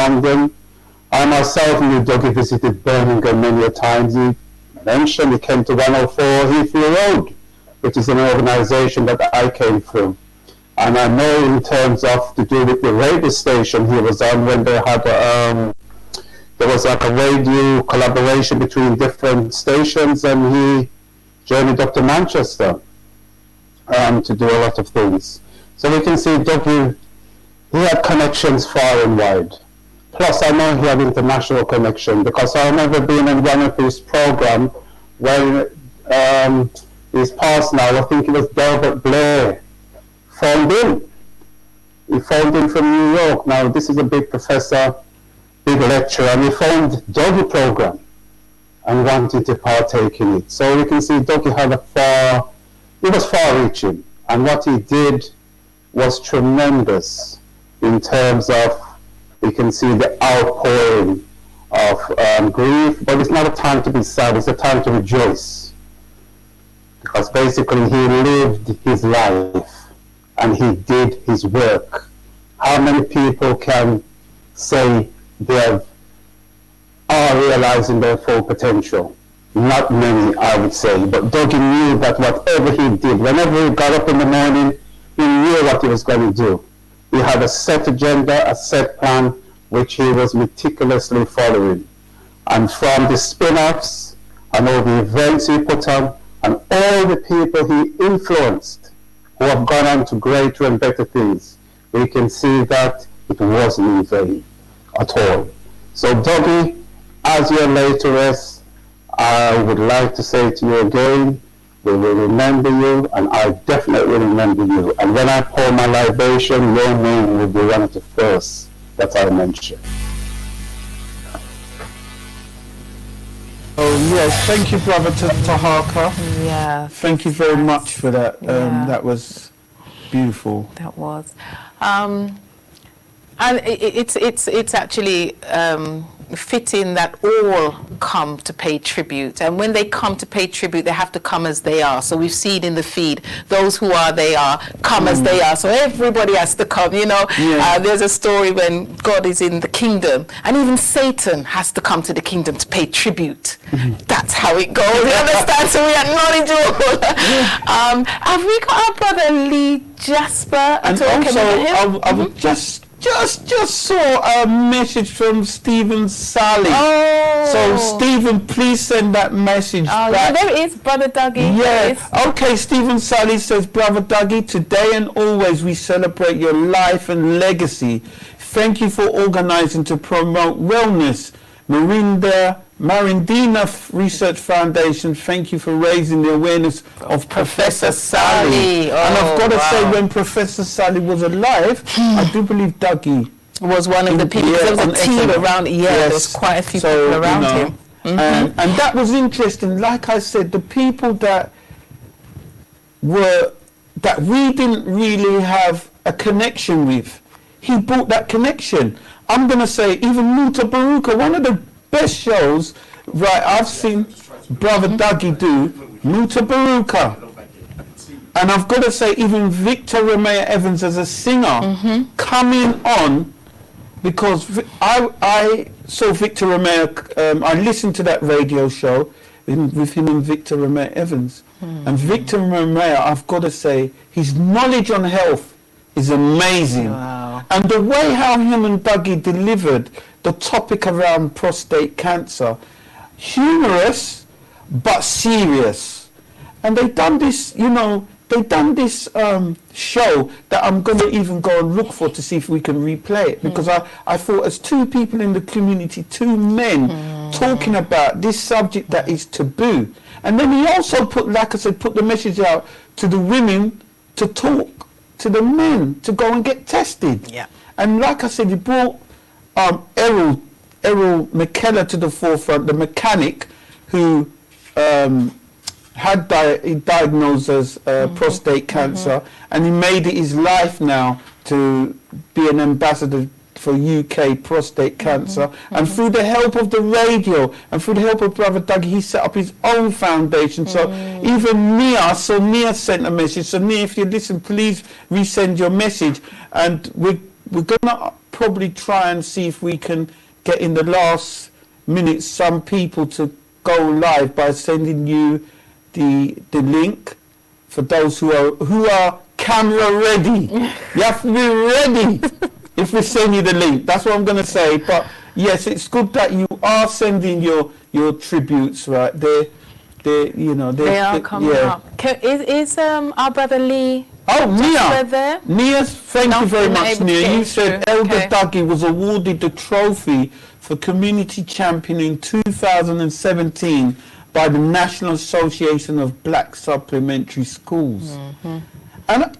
London. I myself knew Dougie visited Birmingham many a times. He mentioned he came to 104 Heathrow Road, which is an organisation that I came through. And I know in terms of to do with the radio station he was on when they had there was like a radio collaboration between different stations, and he journeyed up to Manchester to do a lot of things. So we can see Dougie, he had connections far and wide. Plus I know he had international connection, because I remember being in one of his programs when he's passed now, I think it was Delbert Blair, phoned in. He phoned in from New York. Now this is a big professor, big lecturer, and he phoned Dougie program and wanted to partake in it. So we can see Dougie had he was far-reaching, and what he did was tremendous in terms of, we can see the outpouring of grief, but it's not a time to be sad, it's a time to rejoice. Because basically he lived his life and he did his work. How many people can say they are realizing their full potential? Not many, I would say. But Dougie knew that whatever he did, whenever he got up in the morning, he knew what he was going to do. He had a set agenda, a set plan, which he was meticulously following. And from the spin-offs and all the events he put on, and all the people he influenced who have gone on to greater and better things, we can see that it wasn't in vain at all. So Dougie, as your laid to rest, I would like to say to you again, we will remember you, and I definitely remember you. And when I pour my libation, your name will be one of the first that I mention. Oh yes, thank you, Brother Tahaka. Yeah. Thank you very much for that. That was beautiful. That was, and it's actually fitting that all come to pay tribute, and when they come to pay tribute, they have to come as they are. So we've seen in the feed, those who are they are come as they are. So everybody has to come, you know. There's a story when God is in the kingdom, and even Satan has to come to the kingdom to pay tribute. That's how it goes, you understand? So we acknowledge all. Have we got our brother Lee Jasper? And also I would just saw a message from Stephen Sally. So Stephen, please send that message back. Yeah, there it is, Brother Dougie. Yeah. Okay, Stephen Sally says, Brother Dougie, today and always we celebrate your life and legacy. Thank you for organizing to promote wellness. Marindina Research Foundation, thank you for raising the awareness of Professor Sally. And I've got to say, when Professor Sally was alive, I do believe Dougie was one of the people. There was a team around. There was quite a few people around him. And that was interesting. Like I said, the people that we didn't really have a connection with, he brought that connection. I'm going to say even Muta Baruka, one of the best shows, right, I've seen Brother Dougie do, Muta Baruka. And I've got to say, even Victor Ramea Evans as a singer coming on, because I saw Victor Ramea, I listened to that radio show with him and Victor Ramea Evans. And Victor Ramea, I've got to say, his knowledge on health is amazing. And the way how him and Dougie delivered the topic around prostate cancer, humorous but serious. And they've done this, you know, show that I'm going to even go and look for to see if we can replay it, because I thought, as two people in the community, two men talking about this subject that is taboo. And then he also put, like I said, put the message out to the women to talk to the men to go and get tested. And like I said, he brought Errol McKellar to the forefront, the mechanic who he diagnosed as prostate cancer, and he made it his life now to be an ambassador for UK prostate cancer. And through the help of the radio and through the help of Brother Dougie, he set up his own foundation. So even Nia sent a message. So Nia, if you listen, please resend your message. And we're going to probably try and see if we can get in the last minute some people to go live by sending you the link for those who are camera ready. You have to be ready if we send you the link. That's what I'm going to say. But yes, it's good that you are sending your tributes, right? They are coming up. Is our brother Lee? Oh, Nia. There? Nia, thank you very much, Nia. You said Elder Dougie was awarded the trophy for Community Champion in 2017 by the National Association of Black Supplementary Schools. And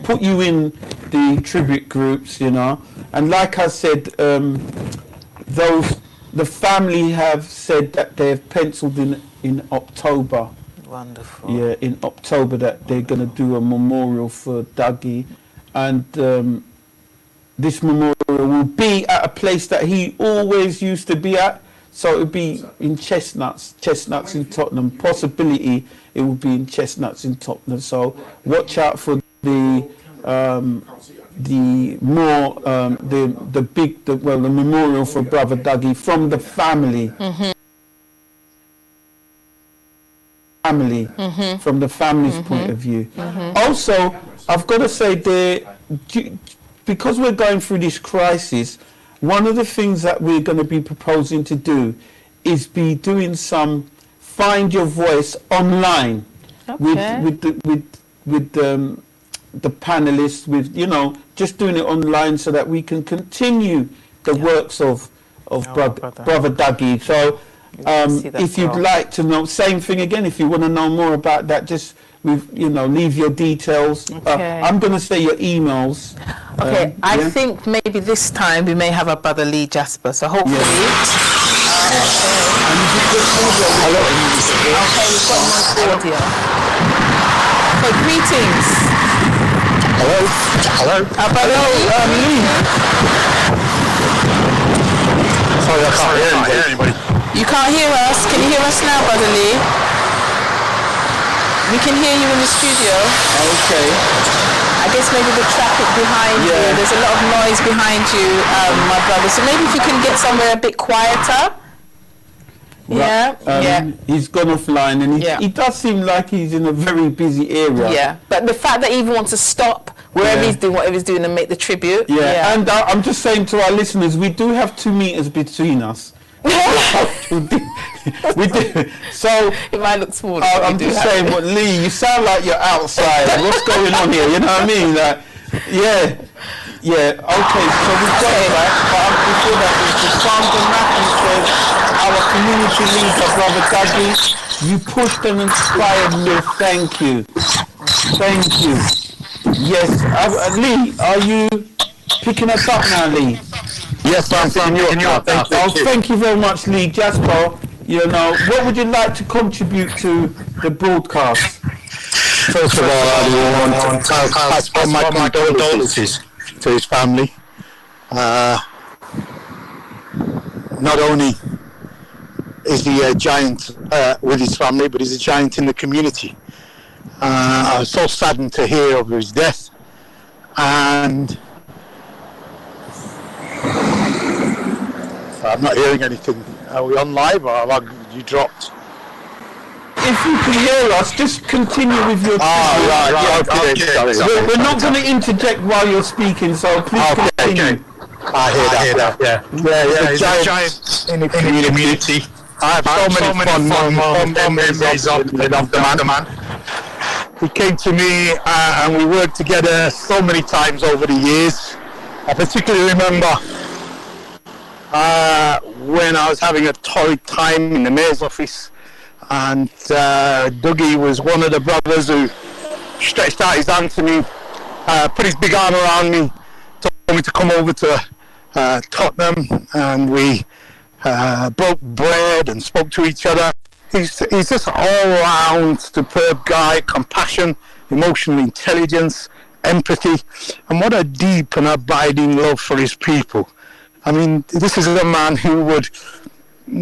put you in the tribute groups, you know, and like I said, the family have said that they've penciled in October. Wonderful. Yeah, in October that they're going to do a memorial for Dougie, and this memorial will be at a place that he always used to be at. So it would be in Chestnuts in Tottenham. Possibility it will be in Chestnuts in Tottenham. So watch out for the memorial for Brother Dougie from the family. From the family's point of view. Also, I've got to say, because we're going through this crisis, one of the things that we're going to be proposing to do is be doing some Find Your Voice online with the panelists, with, you know, just doing it online so that we can continue the works of Brother Dougie. So if you'd like to know, same thing again, if you want to know more about that, just leave your details. I'm going to say your emails. Okay, I yeah. think maybe this time we may have our brother Lee Jasper. So hopefully. And you just get audio. Okay, we've got no audio. Okay, greetings. Hello? Our brother Lee. Sorry, I can't hear anybody. You can't hear us. Can you hear us now, brother Lee? We can hear you in the studio. Okay. I guess maybe the traffic behind you. Yeah. There's a lot of noise behind you, my brother. So maybe if you can get somewhere a bit quieter. Yeah. He's gone offline, and he does seem like he's in a very busy area. Yeah. But the fact that he even wants to stop wherever Yeah. he's doing whatever he's doing and make the tribute. Yeah. And I'm just saying to our listeners, we do have 2 meters between us. we do. So It might look small. I'm just saying, but Lee, you sound like you're outside. What's going on here? You know what I mean? Like, yeah. Okay. So we've got that. But before that, the Sandra Matthews says, our community leader, Brother Dougie, you pushed and inspired me. Thank you. Thank you. Yes. Lee, are you picking us up now, Lee? Yes, I'm picking you up now. Thank you very much, Lee. Jasper, you know, what would you like to contribute to the broadcast? First of all, I want to pass on my condolences to his family. Not only is he a giant with his family, but he's a giant in the community. I was so saddened to hear of his death, and I'm not hearing anything. Are we on live, or have you dropped? If you can hear us, just continue with your Right, okay. We're not going to interject while you're speaking, so please continue. I hear that. Yeah, he's a giant in the community. I have so many fond memories of the man. He came to me and we worked together so many times over the years. I particularly remember when I was having a torrid time in the mayor's office, and Dougie was one of the brothers who stretched out his hand to me, put his big arm around me, told me to come over to Tottenham, and we broke bread and spoke to each other. He's just an all-round superb guy, compassion, emotional intelligence, empathy, and what a deep and abiding love for his people. I mean, this is a man who would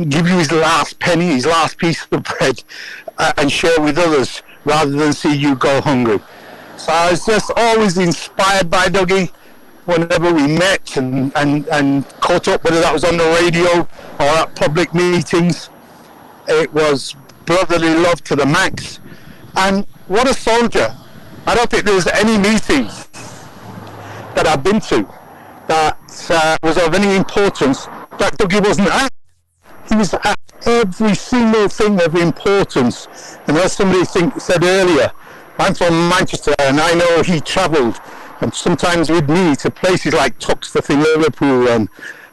give you his last penny, his last piece of bread, and share with others rather than see you go hungry. So I was just always inspired by Dougie whenever we met and caught up, whether that was on the radio or at public meetings. It was brotherly love to the max. And what a soldier. I don't think there's any meeting that I've been to that was of any importance that Dougie wasn't at. He was at every single thing of importance. And as somebody said earlier, I'm from Manchester, and I know he travelled, and sometimes with me, to places like Tuxteth in Liverpool, and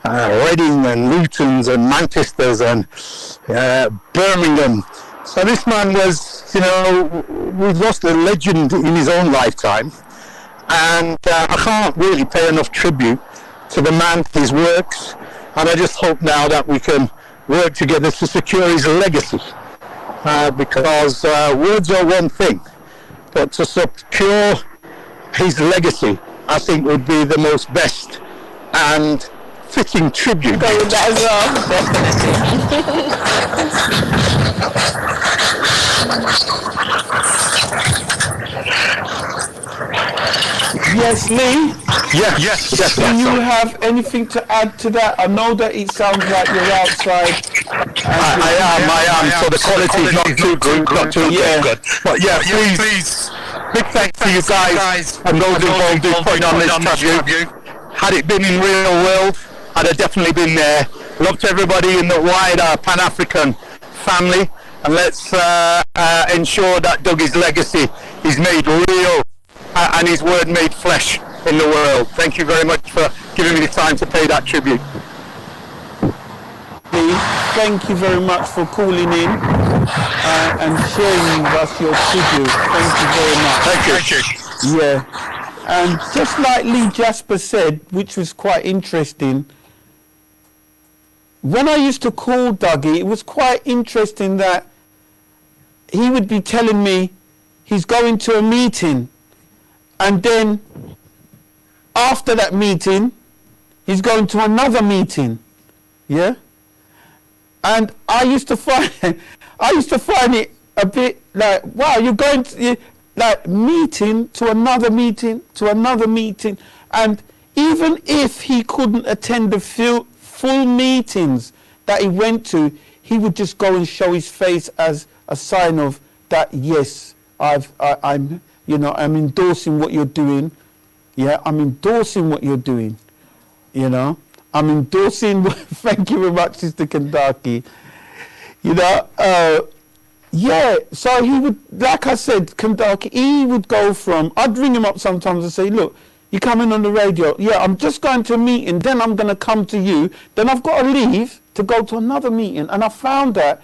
Reading, and Luton's, and Manchester's, and Birmingham. So this man was, we've lost a legend in his own lifetime, and I can't really pay enough tribute to the man, his works, and I just hope now that we can work together to secure his legacy, because words are one thing, but to secure his legacy, I think would be the most best and fitting tribute. Go with that as well, Yes, Lee? Yes. Do you have anything to add to that? I know that it sounds like you're outside. I am. So the quality is not too good, good. But yeah, please, big thanks to you guys and those involved in putting on this tribute. Had it been in real world, I'd have definitely been there. Love to everybody in the wider Pan-African family, and let's ensure that Dougie's legacy is made real and his word made flesh in the world. Thank you very much for giving me the time to pay that tribute. Thank you very much for calling in and sharing with us your tribute. Thank you very much. Thank you. Yeah. And just like Lee Jasper said, which was quite interesting, when I used to call Dougie, it was quite interesting that he would be telling me he's going to a meeting, and then after that meeting, he's going to another meeting. Yeah? And I used to find it a bit like, wow, you're going to, like, meeting to another meeting to another meeting. And even if he couldn't attend the full meetings that he went to, he would just go and show his face as a sign of that, yes, I'm endorsing what you're doing. Yeah, I'm endorsing what you're doing. You know, I'm endorsing thank you very much, Sister Kandaki. You know, yeah, so he would, like I said, Kandaki, he would go from, I'd ring him up sometimes and say, look, you're coming on the radio. Yeah, I'm just going to a meeting, then I'm going to come to you. Then I've got to leave to go to another meeting. And I found that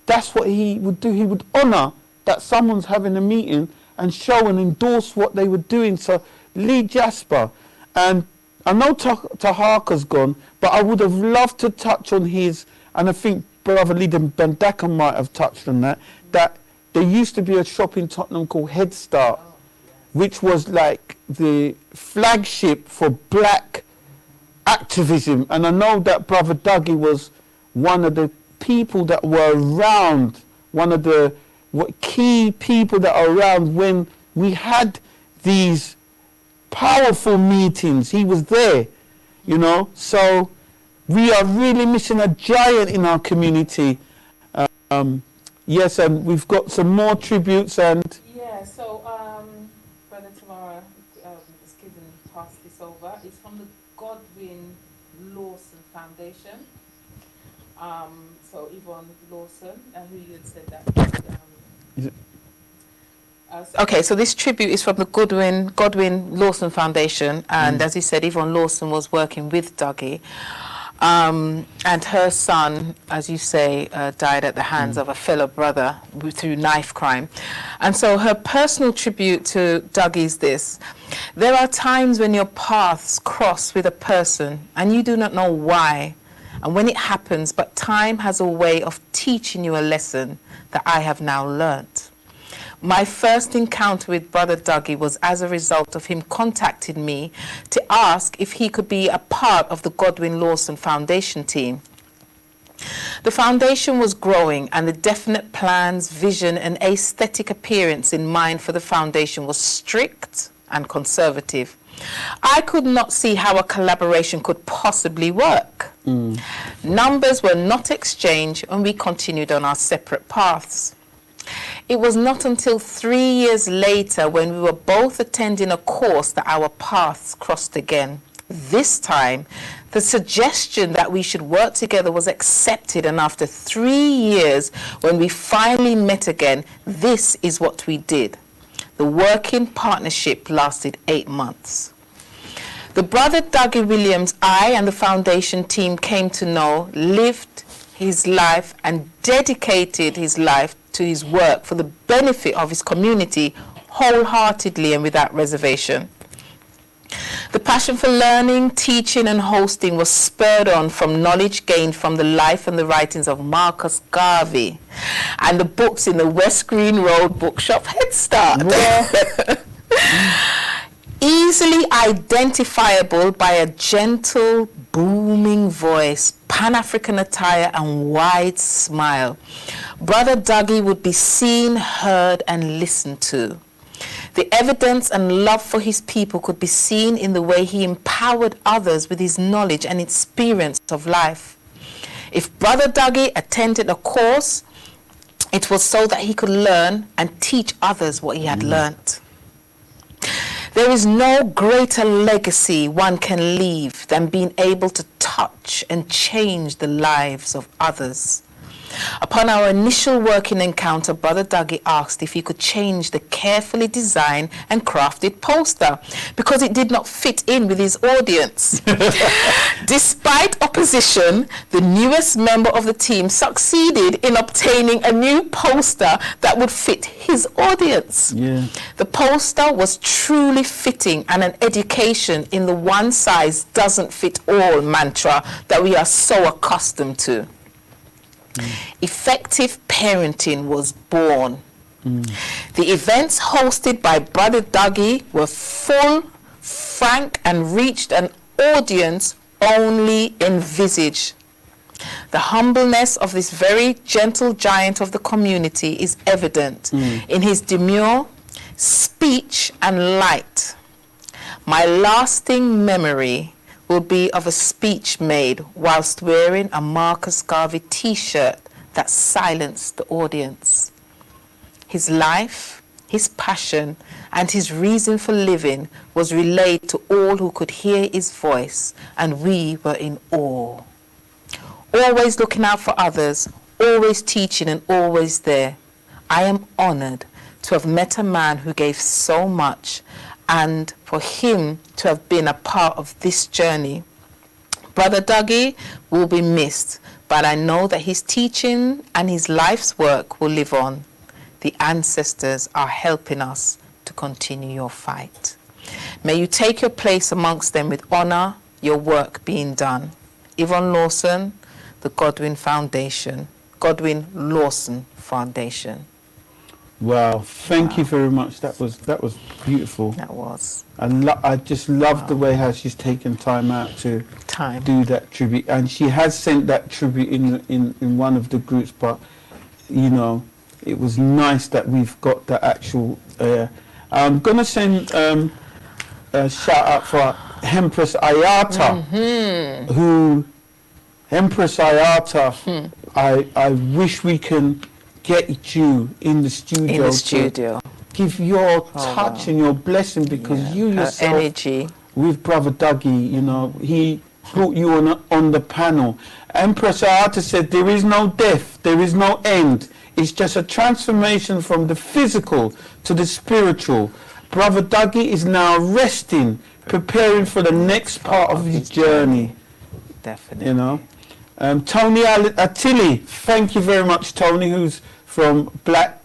that's what he would do. He would honour that someone's having a meeting and show and endorse what they were doing. So Lee Jasper, and I know Taharka's gone, but I would have loved to touch on his, and I think Brother Lee Bandaka might have touched on that there used to be a shop in Tottenham called Head Start, which was like the flagship for black activism. And I know that Brother Dougie was one of the people that were around, one of the key people that are around when we had these powerful meetings. He was there, you know. So we are really missing a giant in our community. Yes, and we've got some more tributes and... Yeah, so Brother Tamara is pass this over. It's from the Godwin Lawson Foundation. So Yvonne Lawson, who you had said that. Okay, so this tribute is from the Godwin Lawson Foundation, and as he said, Yvonne Lawson was working with Dougie. And her son, as you say, died at the hands of a fellow brother through knife crime. And so her personal tribute to Dougie is this: there are times when your paths cross with a person and you do not know why and when it happens, but time has a way of teaching you a lesson that I have now learnt. My first encounter with Brother Dougie was as a result of him contacting me to ask if he could be a part of the Godwin Lawson Foundation team. The foundation was growing, and the definite plans, vision, and aesthetic appearance in mind for the foundation was strict and conservative. I could not see how a collaboration could possibly work. Numbers were not exchanged, and we continued on our separate paths. It was not until 3 years later, when we were both attending a course, that our paths crossed again. This time, the suggestion that we should work together was accepted, and after 3 years, when we finally met again, this is what we did. The working partnership lasted 8 months. The Brother Dougie Williams I and the foundation team came to know, lived his life and dedicated his life to his work for the benefit of his community wholeheartedly and without reservation. The passion for learning, teaching and hosting was spurred on from knowledge gained from the life and the writings of Marcus Garvey and the books in the West Green Road bookshop Head Start. Easily identifiable by a gentle, booming voice, Pan-African attire and wide smile, Brother Dougie would be seen, heard and listened to. The evidence and love for his people could be seen in the way he empowered others with his knowledge and experience of life. If Brother Dougie attended a course, it was so that he could learn and teach others what he had learnt. There is no greater legacy one can leave than being able to touch and change the lives of others. Upon our initial working encounter, Brother Dougie asked if he could change the carefully designed and crafted poster because it did not fit in with his audience. Despite opposition, the newest member of the team succeeded in obtaining a new poster that would fit his audience. Yeah. The poster was truly fitting and an education in the one size doesn't fit all mantra that we are so accustomed to. Effective parenting was born. The events hosted by Brother Dougie were full, frank, and reached an audience only envisaged. The humbleness of this very gentle giant of the community is evident in his demure speech and light. My lasting memory will be of a speech made whilst wearing a Marcus Garvey t-shirt that silenced the audience. His life, his passion, and his reason for living was relayed to all who could hear his voice, and we were in awe. Always looking out for others, always teaching and always there. I am honored to have met a man who gave so much and for him to have been a part of this journey. Brother Dougie will be missed, but I know that his teaching and his life's work will live on. The ancestors are helping us to continue your fight. May you take your place amongst them with honor, your work being done. Yvonne Lawson, the Godwin Lawson Foundation. Wow, thank you very much. That was beautiful. That was. I just love the way how she's taken time out to Time. do that tribute, and she has sent that tribute in one of the groups. But you know, it was nice that we've got the actual. I'm gonna send a shout out for Empress Ayata, who Empress Ayata. I wish we can get you in the studio. In the studio. Give your touch and your blessing, because you Her yourself, energy. with Brother Dougie, you know, he brought you on the panel. Empress Ayata said, there is no death, there is no end. It's just a transformation from the physical to the spiritual. Brother Dougie is now resting, preparing for the next part of his journey. Definitely. You know. Tony Attili, thank you very much, Tony, who's from the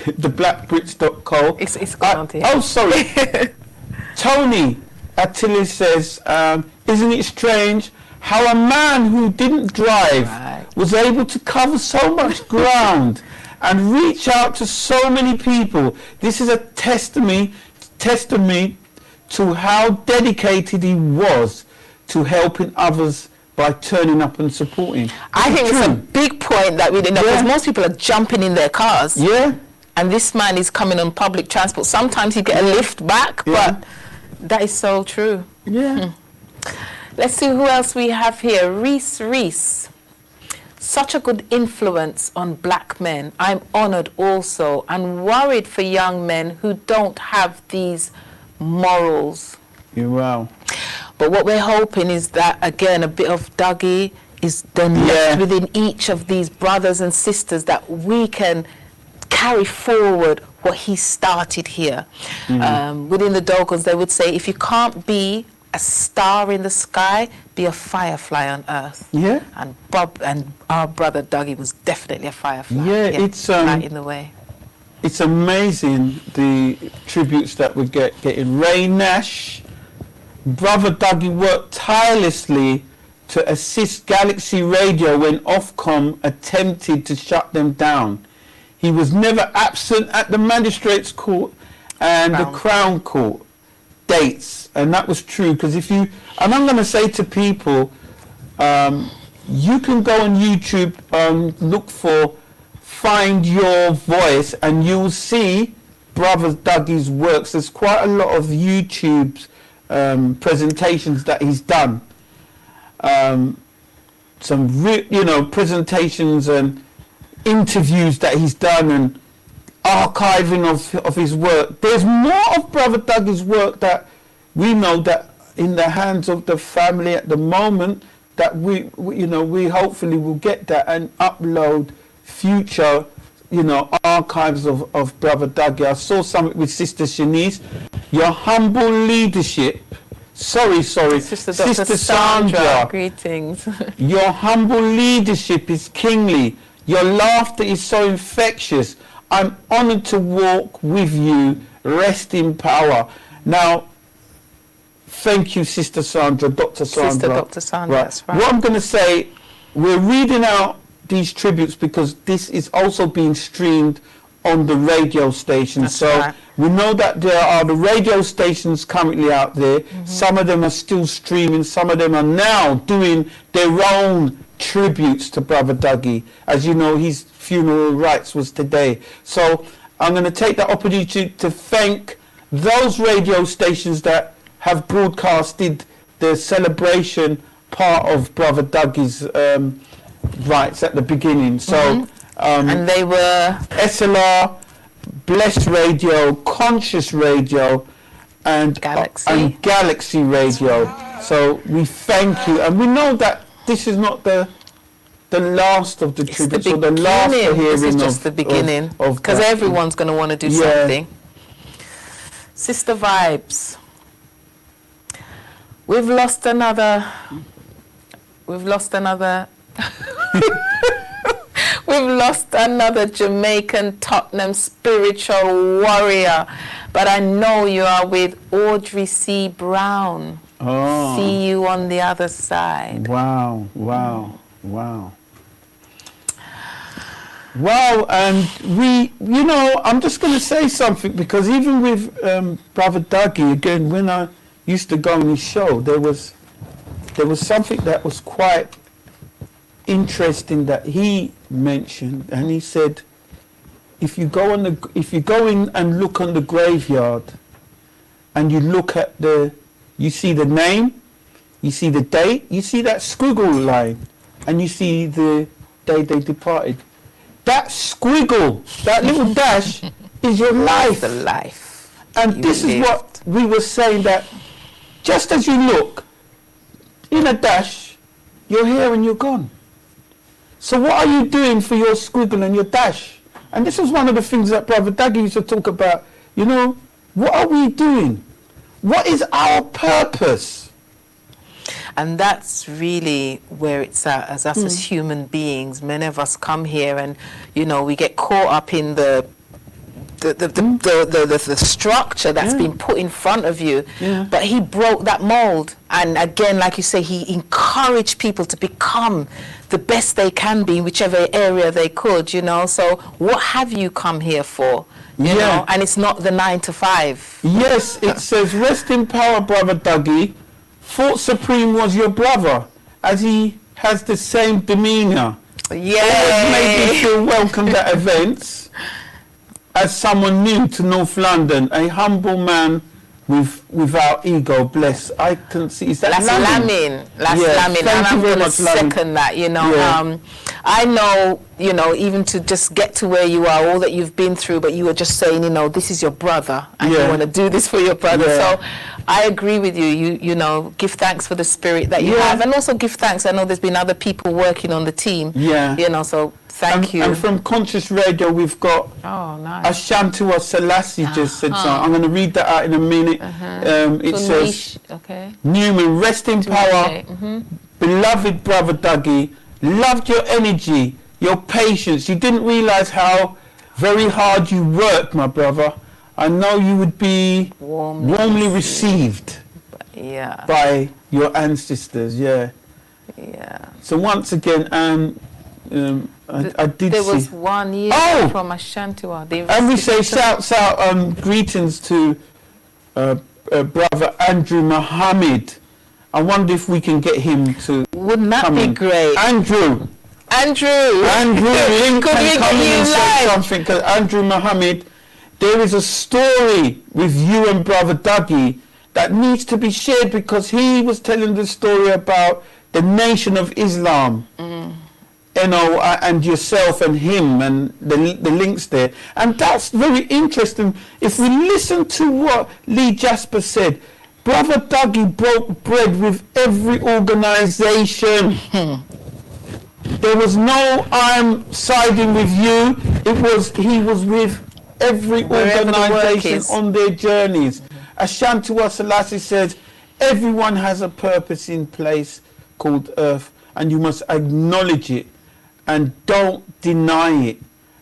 blackbrits.co. It's gone on to him. Oh, sorry. Tony Attili says, isn't it strange how a man who didn't drive was able to cover so much ground and reach out to so many people? This is a testimony to how dedicated he was to helping others by turning up and supporting. I think it's a big point that we didn't know, because most people are jumping in their cars. Yeah. And this man is coming on public transport. Sometimes you get a lift back, but that is so true. Yeah. Let's see who else we have here. Reese. Such a good influence on black men. I'm honored also and worried for young men who don't have these morals. Yeah, wow. But what we're hoping is that, again, a bit of Dougie is then left within each of these brothers and sisters, that we can carry forward what he started here. Within the Dogons, they would say, if you can't be a star in the sky, be a firefly on earth. Yeah. And our brother Dougie was definitely a firefly. Yeah, it's right in the way. It's amazing the tributes that we getting. Ray Nash, Brother Dougie worked tirelessly to assist Galaxy Radio when Ofcom attempted to shut them down. He was never absent at the Magistrates Court and the Crown Court dates, and that was true, because and I'm going to say to people, you can go on YouTube and look for Find Your Voice, and you'll see Brother Dougie's works. There's quite a lot of YouTube's presentations that he's done. Some presentations and interviews that he's done, and archiving of his work. There's more of Brother Dougie's work that we know that in the hands of the family at the moment that we hopefully will get that and upload future, archives of Brother Dougie. I saw something with Sister Shanice. Your humble leadership. Sorry. Sister Dr. Sandra, greetings. Your humble leadership is kingly. Your laughter is so infectious. I'm honored to walk with you. Rest in power. Now, thank you, Sister Sandra, Dr. Sandra. Sister Dr. Sandra, that's right. What I'm going to say, we're reading out these tributes because this is also being streamed on the radio station. That's so right. we know that there are the radio stations currently out there. Some of them are still streaming. Some of them are now doing their own tributes to Brother Dougie. As you know, his funeral rites was today. So I'm going to take the opportunity to thank those radio stations that have broadcasted the celebration part of Brother Dougie's rites at the beginning. So and they were SLR, Blessed Radio, Conscious Radio, and Galaxy Radio. So we thank you, and we know that this is not the last of the tributes, or the last hearing. This is just the beginning, because everyone's going to want to do something. Sister Vibes, we've lost another. We've lost another Jamaican Tottenham spiritual warrior, but I know you are with Audrey C. Brown. Oh. See you on the other side. Wow, and I'm just going to say something, because even with Brother Dougie, again, when I used to go on his show, there was something that was quite interesting that he mentioned, and he said, if you go in and look on the graveyard, and you look at you see the name, you see the date, you see that squiggle line, and you see the day they departed. That squiggle, that little dash, is your life. The life. And this is what we were saying, that just as you look in a dash, you're here and you're gone. So what are you doing for your squiggle and your dash? And this is one of the things that Brother Dougie used to talk about. What are we doing? What is our purpose? And that's really where it's at, as us as human beings. Many of us come here and, we get caught up in the structure that's been put in front of you. Yeah. But he broke that mold. And again, like you say, he encouraged people to become the best they can be in whichever area they could, So what have you come here for? You know? And it's not the 9 to 5. Yes, it says, rest in power, Brother Dougie. Thought Supreme was your brother, as he has the same demeanour. Yeah. Always made me feel welcomed at events. As someone new to North London, a humble man without ego, bless. I can see. Is that Lamin? That's Lamin. And I'm going to second that, I know, even to just get to where you are, all that you've been through, but you were just saying, this is your brother, and you want to do this for your brother. So I agree with you. You give thanks for the spirit that you have, and also give thanks. I know there's been other people working on the team. So thank you. And from Conscious Radio, we've got Ashantua Selassie just said something. I'm going to read that out in a minute. It says, Newman, rest in power, beloved Brother Dougie. Loved your energy, your patience. You didn't realise how very hard you worked, my brother. I know you would be warmly received by your ancestors. So once again, I did there see. was one year from Ashantua. And we say shouts out, greetings to Brother Andrew Muhammad. I wonder if we can get him to. Wouldn't that be great? Andrew, Link can come in and say something, because Andrew Muhammad, there is a story with you and Brother Dougie that needs to be shared, because he was telling the story about the Nation of Islam, and yourself and him, and the links there, and that's very interesting. If we listen to what Lee Jasper said, Brother Dougie broke bread with every organisation. There was no I'm siding with you. He was with every Wherever the work organisation is. on their journeys. Ashanti Wa Selassie says, everyone has a purpose in place called earth, and you must acknowledge it and don't deny it.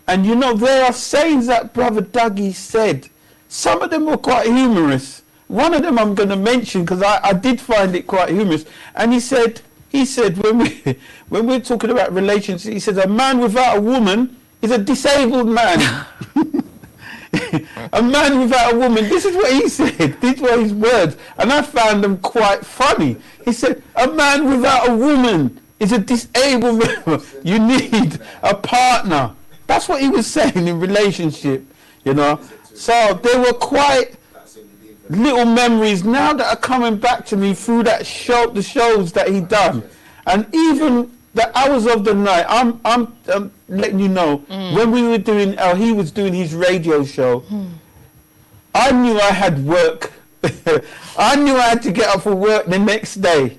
And you know, there are sayings that Brother Dougie said. Some of them were quite humorous. One of them I'm going to mention because I did find it quite humorous. And he said when we're talking about relationships, he says a man without a woman is a disabled man. A man without a woman, this is what he said, these were his words, and I found them quite funny. He said, a man without a woman is a disabled man. You need a partner. That's what he was saying in relationship, you know. So there were quite little memories now that are coming back to me through that show, the shows that he done, and even the hours of the night. I'm letting you know when we were doing, he was doing his radio show. I knew I had work. I knew I had to get up for work the next day,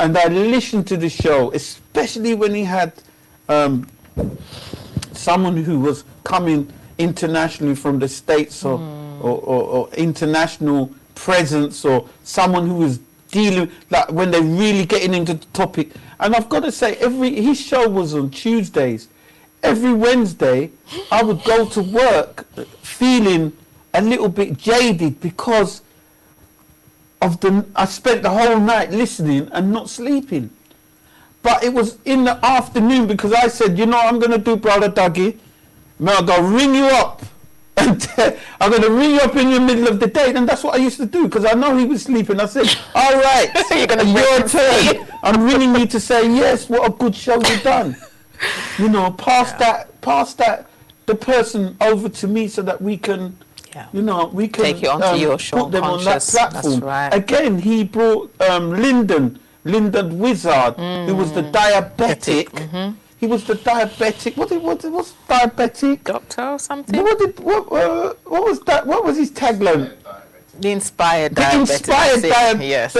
and I listened to the show, especially when he had someone who was coming internationally from the States or international presence, or someone who was dealing, like when they're really getting into the topic. And I've got to say, his show was on Tuesdays. Every Wednesday, I would go to work feeling a little bit jaded because of I spent the whole night listening and not sleeping. But it was in the afternoon because I said, you know, I'm going to do Brother Dougie. Man, I'm going to ring you up. And I'm going to ring you up in the middle of the day. And that's what I used to do because I know he was sleeping. I said, all right, your turn. I'm ringing you to say, yes, what a good show you've done. You know, pass that the person over to me so that we can, you know, we can take you onto your show, put them on that platform. That's right. Again, he brought Lyndon Wizard, who was the diabetic. He was the diabetic. What's diabetic? Doctor or something? What was that? What was his tagline? The inspired The diabetic. inspired Yes.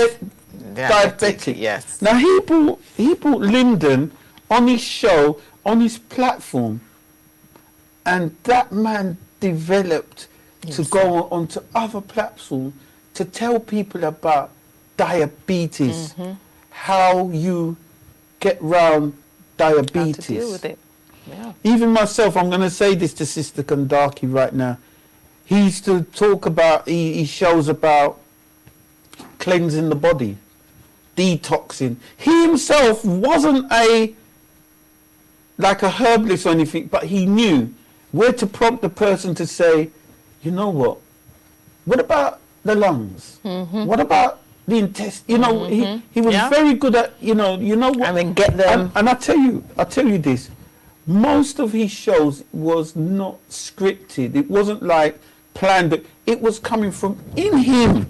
diabetic. Yes. Now he brought Lyndon on his show, on his platform, and that man developed to go onto other platforms to tell people about diabetes, how you get round diabetes. How to deal with it. Yeah. Even myself, I'm going to say this to Sister Kandaki right now. He used to talk about, he shows about cleansing the body, detoxing. He himself wasn't like a herbalist or anything, but he knew where to prompt the person to say, you know what about the lungs? What about the intestine? You know, he was very good at, you know what? And then get them. And I'll tell you this, most of his shows was not scripted. It wasn't like planned. It was coming from in him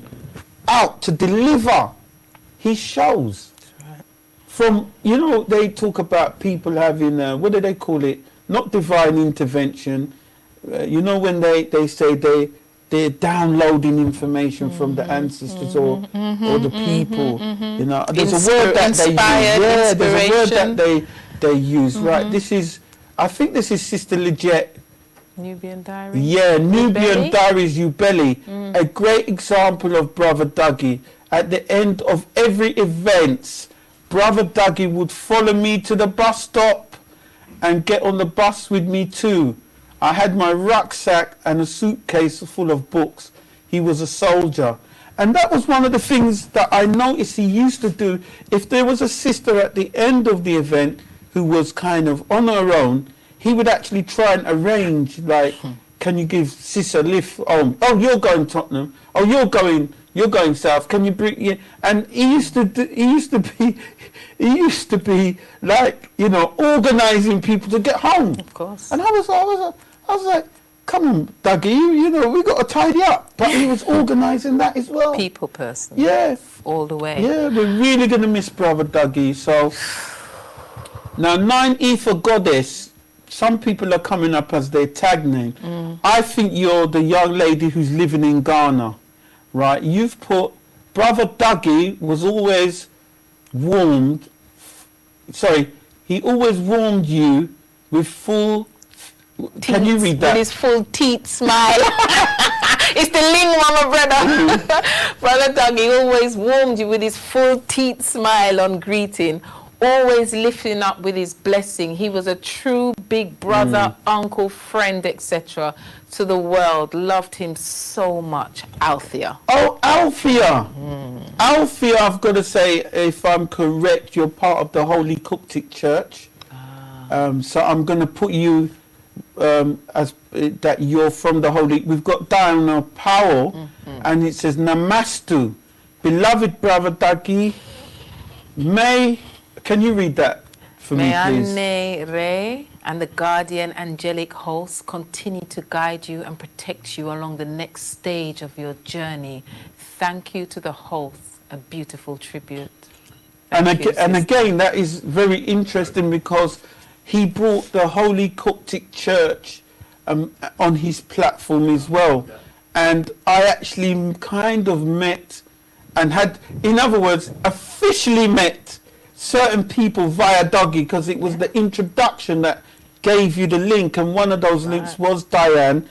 out to deliver his shows. Right. From, you know, they talk about people having, what do they call it? Not divine intervention. You know, when they say they're downloading information from the ancestors or the people. You know, there's a word that they use. Yeah, there's a word that they use. Right. I think this is Sister Legette. Nubian Diary. Yeah, Nubian Ubeli? Diaries Ubeli. A great example of Brother Dougie. At the end of every event, Brother Dougie would follow me to the bus stop and get on the bus with me too. I had my rucksack and a suitcase full of books. He was a soldier. And that was one of the things that I noticed he used to do. If there was a sister at the end of the event who was kind of on her own, he would actually try and arrange, like, can you give Sis a lift home? Oh, you're going Tottenham. Oh, you're going south. Can you bring you? And he used to be like, you know, organising people to get home. Of course. And I was like, come on, Dougie, you know, we got to tidy up. But he was organising that as well. People person. Yeah. All the way. Yeah, we're really going to miss Brother Dougie. So, now 9 Ether Goddess, some people are coming up as their tag name. I think you're the young lady who's living in Ghana, right? You've put Brother Dougie was always warmed. Sorry, he always warmed you with full. Can you read that? With his full teeth smile. It's the lingua, my brother. Brother Dougie always warmed you with his full teeth smile on greeting, always lifting up with his blessing. He was a true big brother, uncle, friend, etc. to the world. Loved him so much. Althea. Oh, Althea. Althea, I've got to say, if I'm correct, you're part of the Holy Coptic Church. So I'm going to put you as that you're from the Holy. We've got Diana Powell, and it says, Namastu, beloved brother Dougie, can you read that for me, please? May Re and the guardian angelic hosts continue to guide you and protect you along the next stage of your journey. Thank you to the hosts. A beautiful tribute. And again, that is very interesting because he brought the Holy Coptic Church on his platform as well. And I actually kind of met and had, in other words, officially met certain people via Dougie, because it was the introduction that gave you the link, and one of those links was Diane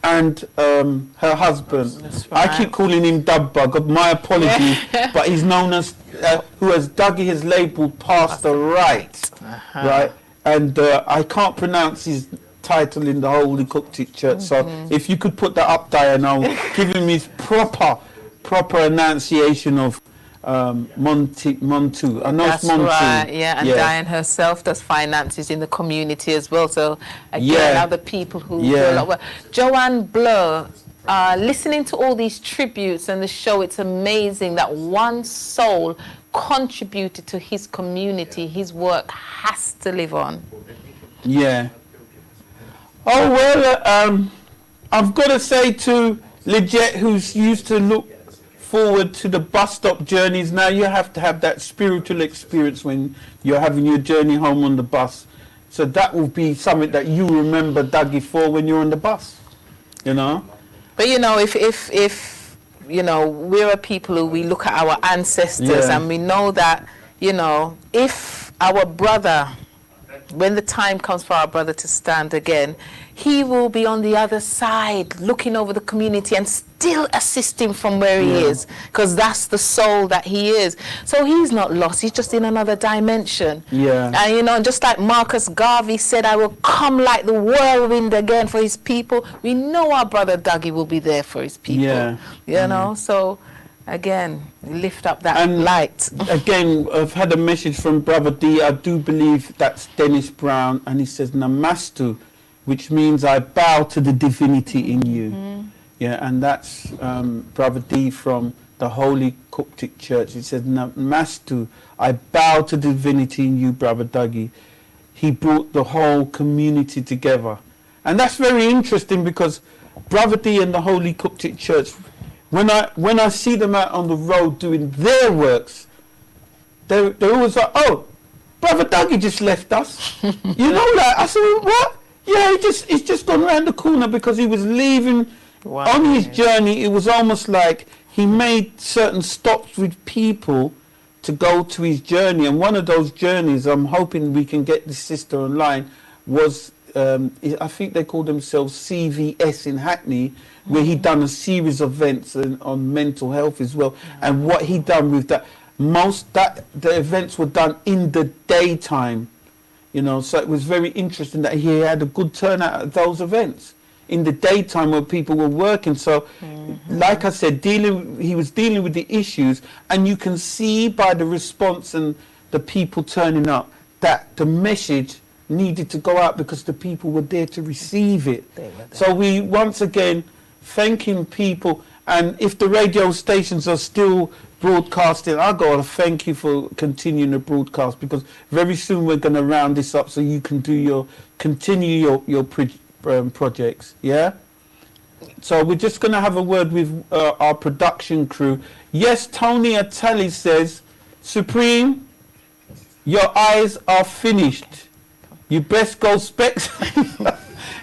and her husband. Right. I keep calling him Dubbug, my apologies, but he's known as, who as Dougie has labelled Pastor Wright, right? And I can't pronounce his title in the Holy Coptic Church, so if you could put that up, Diane, I'll give him his proper enunciation of Montu. I know That's it's Montu. right, yeah, and Diane herself does finances in the community as well. So again, other people who do a lot of work. Joanne Blur, listening to all these tributes and the show, it's amazing that one soul contributed to his community. His work has to live on. Yeah. Oh well, I've got to say to Legit, who's used to look forward to the bus stop journeys, now you have to have that spiritual experience when you're having your journey home on the bus. So that will be something that you remember Dougie for when you're on the bus, you know. But you know, if you know, we're a people who we look at our ancestors and we know that, you know, if our brother, when the time comes for our brother to stand again, he will be on the other side looking over the community and still assisting from where he is, because that's the soul that he is. So he's not lost, he's just in another dimension. And you know, just like Marcus Garvey said, I will come like the whirlwind again for his people. We know our brother Dougie will be there for his people. You know, so again, lift up that light. Again, I've had a message from Brother D. I do believe that's Dennis Brown, and he says Namastu, which means I bow to the divinity in you. Yeah, and that's Brother D from the Holy Coptic Church. He says Namastu, I bow to the divinity in you, Brother Dougie. He brought the whole community together. And that's very interesting because Brother D and the Holy Coptic Church, when I see them out on the road doing their works, they're always like, oh, Brother Dougie just left us. You know, like, I said, what? Yeah, he's just gone around the corner because he was leaving on his journey. It was almost like he made certain stops with people to go to his journey. And one of those journeys, I'm hoping we can get this sister online, was, I think they call themselves CVS in Hackney, where he done a series of events on mental health as well. And what he done with that, the events were done in the daytime, you know, so it was very interesting that he had a good turnout at those events in the daytime when people were working. So like I said, he was dealing with the issues, and you can see by the response and the people turning up that the message needed to go out because the people were there to receive it. So we once again thanking people, and if the radio stations are still broadcasting, I got to thank you for continuing the broadcast, because very soon we're going to round this up so you can continue your projects. Yeah. So we're just going to have a word with our production crew. Yes, Tony Atali says, Supreme, your eyes are finished. You best go Specs.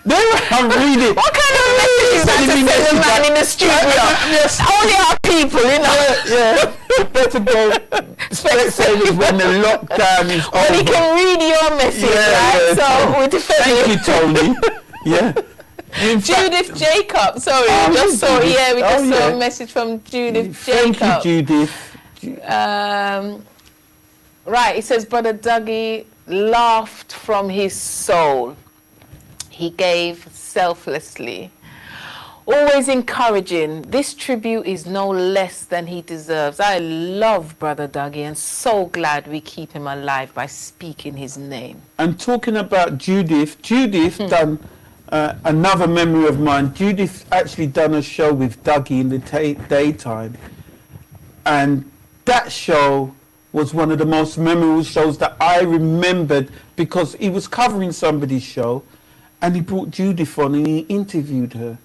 I'm reading. What kind of message is that to send a man in the studio? Yes. Only our people, you know. Yeah. You better go spectators when the lockdown is Well, he over. can read your message, Yeah, right? yeah. So we defend Thank you, Tony. Yeah. In fact, Judith Jacob, sorry, Oh, we just saw, Judith. yeah, we just Oh, saw yeah. a message from Judith thank Jacob. you, Judith. Right, it says, Brother Dougie laughed from his soul. He gave selflessly. Always encouraging. This tribute is no less than he deserves. I love Brother Dougie and so glad we keep him alive by speaking his name. And talking about Judith done another memory of mine. Judith actually done a show with Dougie in the daytime. And that show was one of the most memorable shows that I remembered because he was covering somebody's show and he brought Judith on and he interviewed her.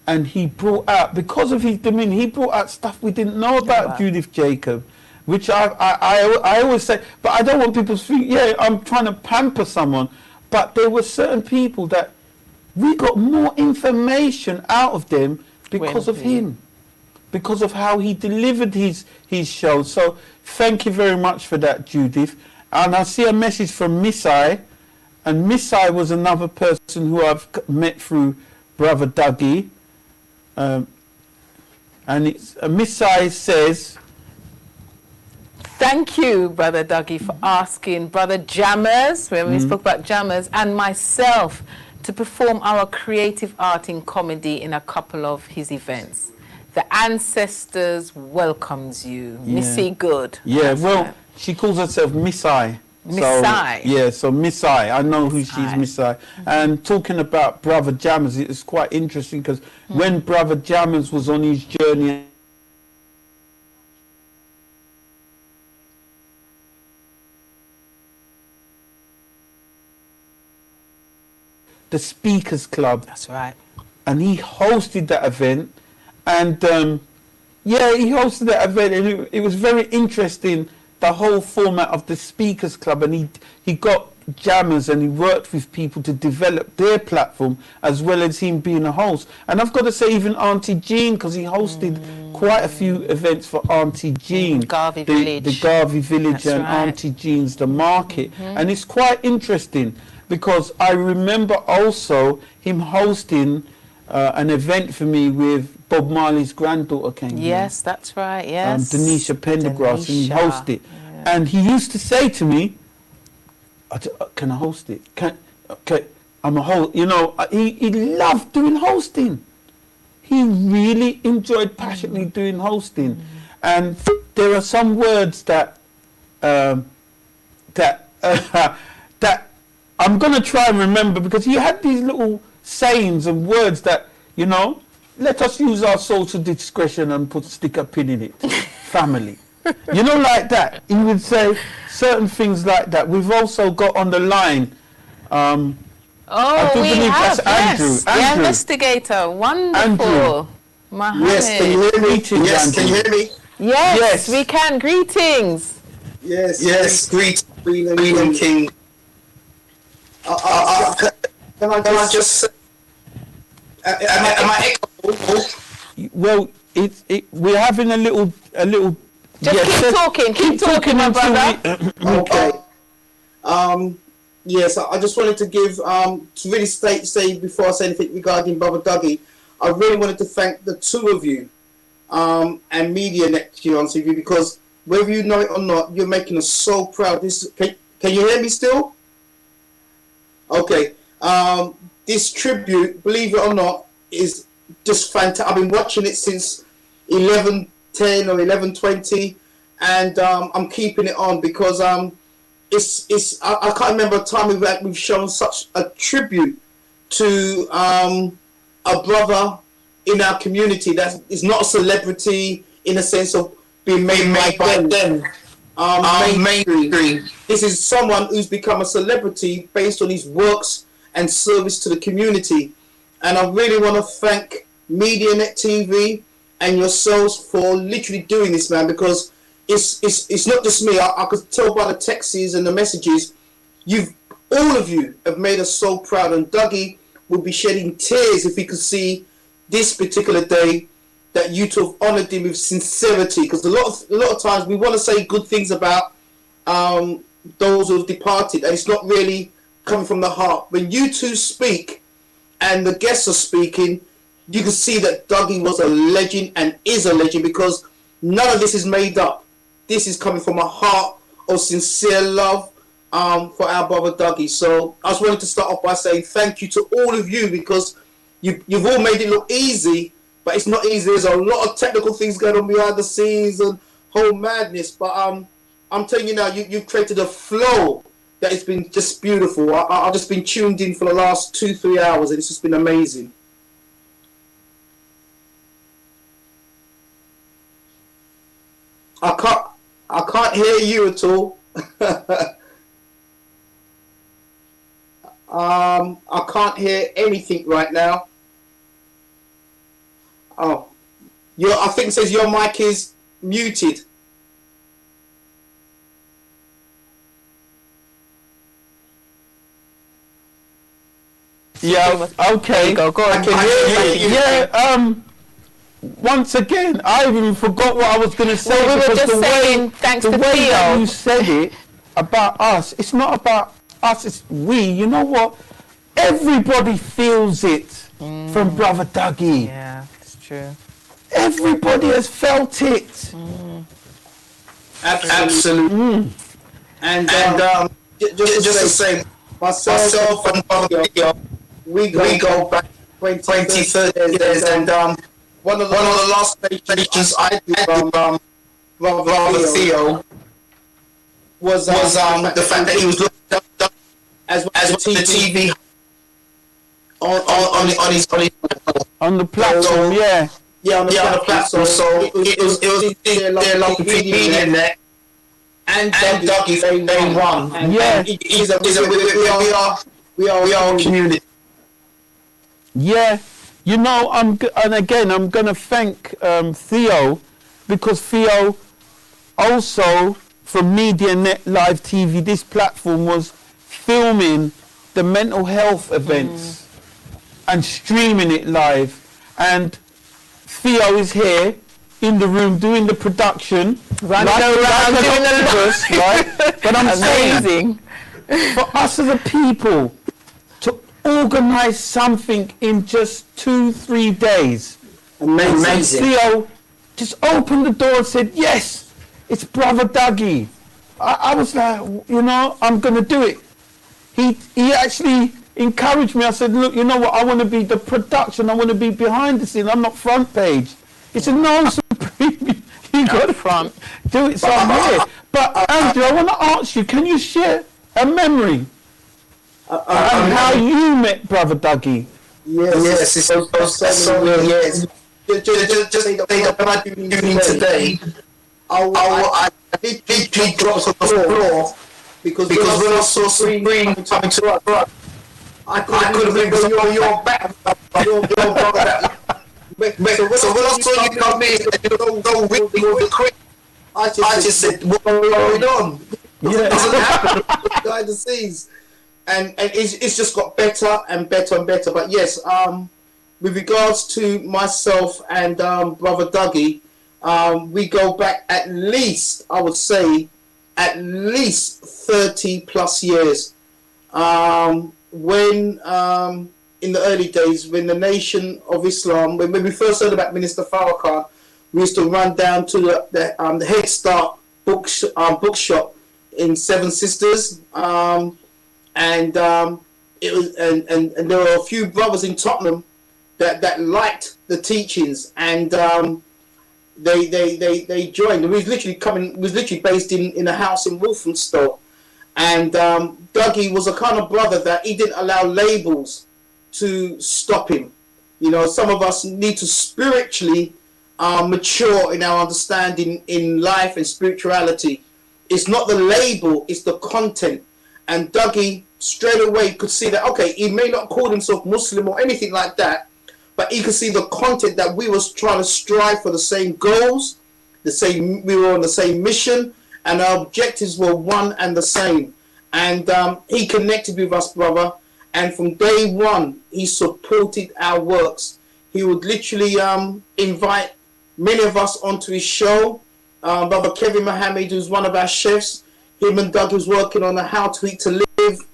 And he brought out, because of his demeanor, he brought out stuff we didn't know about Judith Jacob, which I always say, but I don't want people to think, yeah, I'm trying to pamper someone. But there were certain people that we got more information out of them because of him, because of how he delivered his show. So thank you very much for that, Judith. And I see a message from Missai, and Missai was another person who I've met through Brother Dougie. And it's Missai says, Thank you, Brother Dougie, for asking Brother Jammers, when we spoke about Jammers, and myself to perform our creative art in comedy in a couple of his events. The Ancestors welcomes you. Missy Good. yeah, That's well, right. she calls herself Missai. Missai. So, yeah, so Missai. I know who she's, Missai. And talking about Brother Jammers, it's quite interesting because when Brother Jammers was on his journey, the Speakers Club, That's right. and he hosted that event, and yeah, he hosted that event, and it was very interesting, the whole format of the Speakers Club, and he got jammers and he worked with people to develop their platform as well as him being a host. And I've got to say, even Auntie Jean, because he hosted quite a few events for Auntie Jean, Garvey the Village. Garvey Village, That's and right. Auntie Jean's the market, and it's quite interesting because I remember also him hosting an event for me with Bob Marley's granddaughter came here. Yes, that's right. Yes. Denisha Pendergrass, and he Denisha. hosted. And he used to say to me, can I host it? I'm a host. You know, he loved doing hosting. He really enjoyed passionately doing hosting. And there are some words that that I'm going to try and remember, because he had these little sayings and words that, you know, let us use our social discretion and stick a pin in it. Family. You know, like that. He would say certain things like that. We've also got on the line. I Oh, do we believe have, that's Andrew. yes. The Andrew. investigator. Wonderful. Andrew. Mohammed. Yes, can you hear me? Greetings, Yes, can you hear me? Yes, Yes. we can. Greetings. Yes, Green King. Can I just say, am I echoing? Well, we're having a little. Just keep talking. Keep talking, my until brother. Okay. Yes, I just wanted to give, to really say before I say anything regarding Brother Dougie, I really wanted to thank the two of you, and MediaNet, to be honest with you, because whether you know it or not, you're making us so proud. Can you hear me still? Okay. This tribute, believe it or not, is just fantastic. I've been watching it since 11:10 or 11:20, and I'm keeping it on because I can't remember a time we've shown such a tribute to a brother in our community that is not a celebrity in a sense of being made by them. Mainstream. This is someone who's become a celebrity based on his works and service to the community. And I really want to thank MediaNet TV and yourselves for literally doing this, man, because it's not just me. I could tell by the texts and the messages. All of you have made us so proud. And Dougie, would be shedding tears if he could see this particular day that you two have honoured him with sincerity. Because a lot of times we want to say good things about those who have departed, and it's not really coming from the heart. When you two speak and the guests are speaking, you can see that Dougie was a legend and is a legend, because none of this is made up. This is coming from a heart of sincere love for our brother Dougie. So I just wanted to start off by saying thank you to all of you, because you've all made it look easy, but it's not easy. There's a lot of technical things going on behind the scenes and whole madness. But I'm telling you now, you've created a flow that has been just beautiful. I've just been tuned in for the last 2-3 hours, and it's just been amazing. I can't hear you at all. I can't hear anything right now. Oh, I think it says your mic is muted. Yeah, okay. Go on. I can hear you. Yeah, once again, I even forgot what I was going to say. Well, we were because just saying thanks the to way that Theo. you said it about us, it's not about us, it's we. You know what? Everybody feels it from Brother Dougie. Yeah, it's true. Everybody has felt it. Absolutely. And just to say, myself and Brother Theo, we go back 20, 30 years, and one of the last stations I did from Brother Theo was the fact that he was looked up as the TV On the platform, yeah. on the platform. So it was there like a comedian there, and Dougie they won. And Yeah. We are a community. Yeah, you know, I'm going to thank Theo, because Theo also, from MediaNet Live TV, this platform was filming the mental health events and streaming it live. And Theo is here in the room doing the production. Running around doing the octopus, right? But I'm saying, Amazing. for us as a people to organize something in just 2-3 days. Amazing. Theo just opened the door and said, yes, it's Brother Dougie. I was like, you know, I'm going to do it. He actually encouraged me. I said, look, you know what, I want to be the production. I want to be behind the scene. I'm not front page. He said, no, Supreme, you got to front. Do it somewhere. But Andrew, I want to ask you, can you share a memory and how you met Brother Dougie? Yes, it's so many years. Just think of what I'm doing today. I literally dropped on the floor because when I saw Supreme coming to us, I couldn't believe your back. Your brother. So when I saw you come in and go really quick, I just said, what's going on? Yeah. Doesn't happen behind the scenes. And it's just got better and better and better. But yes, with regards to myself and Brother Dougie, we go back at least, I would say, at least 30 plus years. When in the early days, when the Nation of Islam, when we first heard about Minister Farrakhan, we used to run down to the Head Start bookshop in Seven Sisters, and it was and there were a few brothers in Tottenham that liked the teachings, and they joined. It was literally based in a house in Walthamstow, and Dougie was a kind of brother that he didn't allow labels to stop him. You know, some of us need to spiritually mature in our understanding in life and spirituality. It's not the label, it's the content. And Dougie straight away could see that, okay, he may not call himself Muslim or anything like that, but he could see the content that we was trying to strive for the same goals, we were on the same mission, and our objectives were one and the same. And he connected with us, brother, And from day one, he supported our works. He would literally invite many of us onto his show. Brother Kevin Mohammed, who's one of our chefs, him and Doug was working on a How to Eat to Live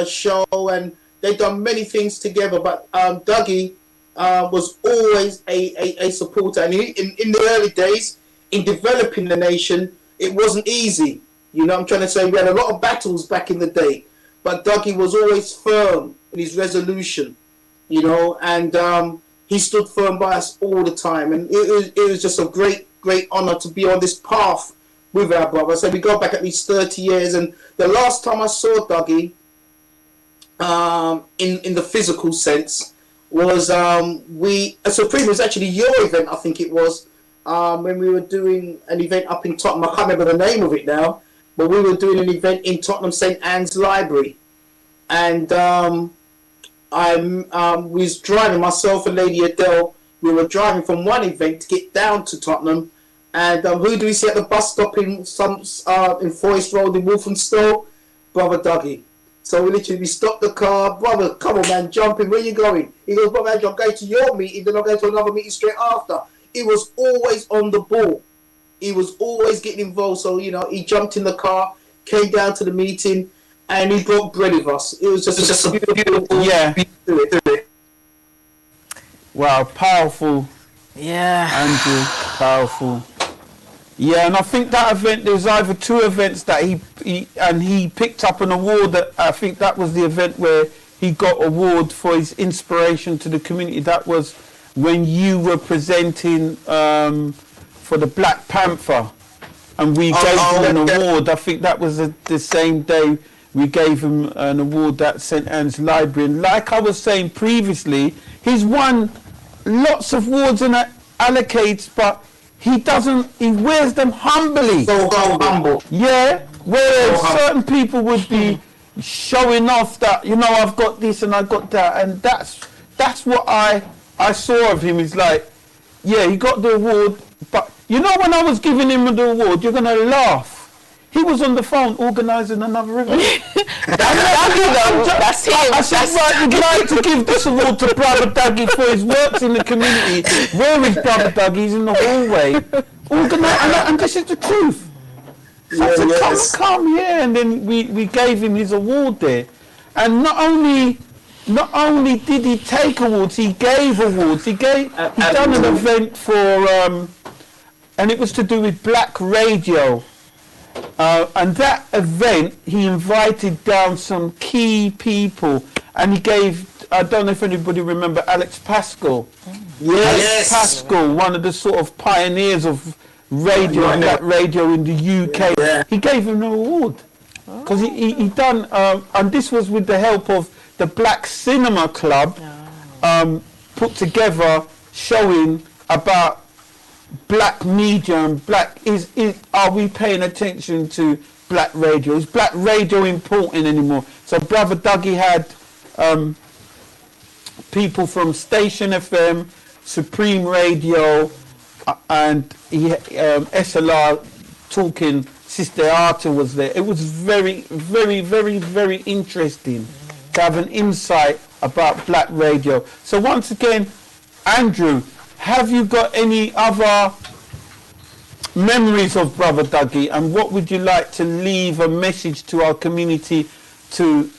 show, and they've done many things together. But Dougie was always a supporter. And in the early days, in developing the nation, it wasn't easy. You know what I'm trying to say? We had a lot of battles back in the day. But Dougie was always firm in his resolution, you know, and he stood firm by us all the time. And it was just a great honor to be on this path with our brother. So we go back at least 30 years. And the last time I saw Dougie, in the physical sense, was Supreme was actually your event, I think it was, when we were doing an event up in Tottenham. I can't remember the name of it now. But we were doing an event in Tottenham St Anne's Library, and I was driving, myself and Lady Adele. We were driving from one event to get down to Tottenham, and who do we see at the bus stop in Forest Road in Walthamstow? Brother Dougie. So we stopped the car. Brother, come on, man, jump in. Where you going? He goes, brother, I'm going to your meeting, then I'm going to another meeting straight after. He was always on the ball. He was always getting involved. So, you know, he jumped in the car, came down to the meeting, and he broke bread with us. It was just a beautiful Yeah. it. Wow, powerful, Yeah. Andrew, powerful. Yeah, and I think that event, there was either two events that he picked up an award. That I think that was the event where he got award for his inspiration to the community. That was when you were presenting for the Black Panther, and we gave him an award. I think that was the same day we gave him an award at St Anne's Library. And like I was saying previously, he's won lots of awards and allocates, but he wears them humbly. So humble. Yeah, whereas certain people would be showing off that, you know, I've got this and I've got that, and that's what I saw of him. Is like, yeah, he got the award, but you know, when I was giving him the award, you're gonna laugh. He was on the phone organising another event. That's him. I said, right, we'd like to give this award to Brother Dougie for his works in the community. Where is Brother Dougie? He's in the hallway. And this is the truth. So I said, come here. And then we gave him his award there. And not only did he take awards, he gave awards. He done an event for, and it was to do with black radio. And that event, he invited down some key people, and he gave, I don't know if anybody remember Alex Pascal. Yes. Alex Pascal, one of the sort of pioneers of radio, black radio in the UK. Yeah. He gave him an award. Because he done, and this was with the help of the Black Cinema Club, put together showing about black media and are we paying attention to black radio? Is black radio important anymore? So Brother Dougie had people from Station FM, Supreme Radio, and SLR talking. Sister Arta was there. It was very, very, very, very interesting to have an insight about black radio. So once again, Andrew, have you got any other memories of Brother Dougie, and what would you like to leave a message to our community to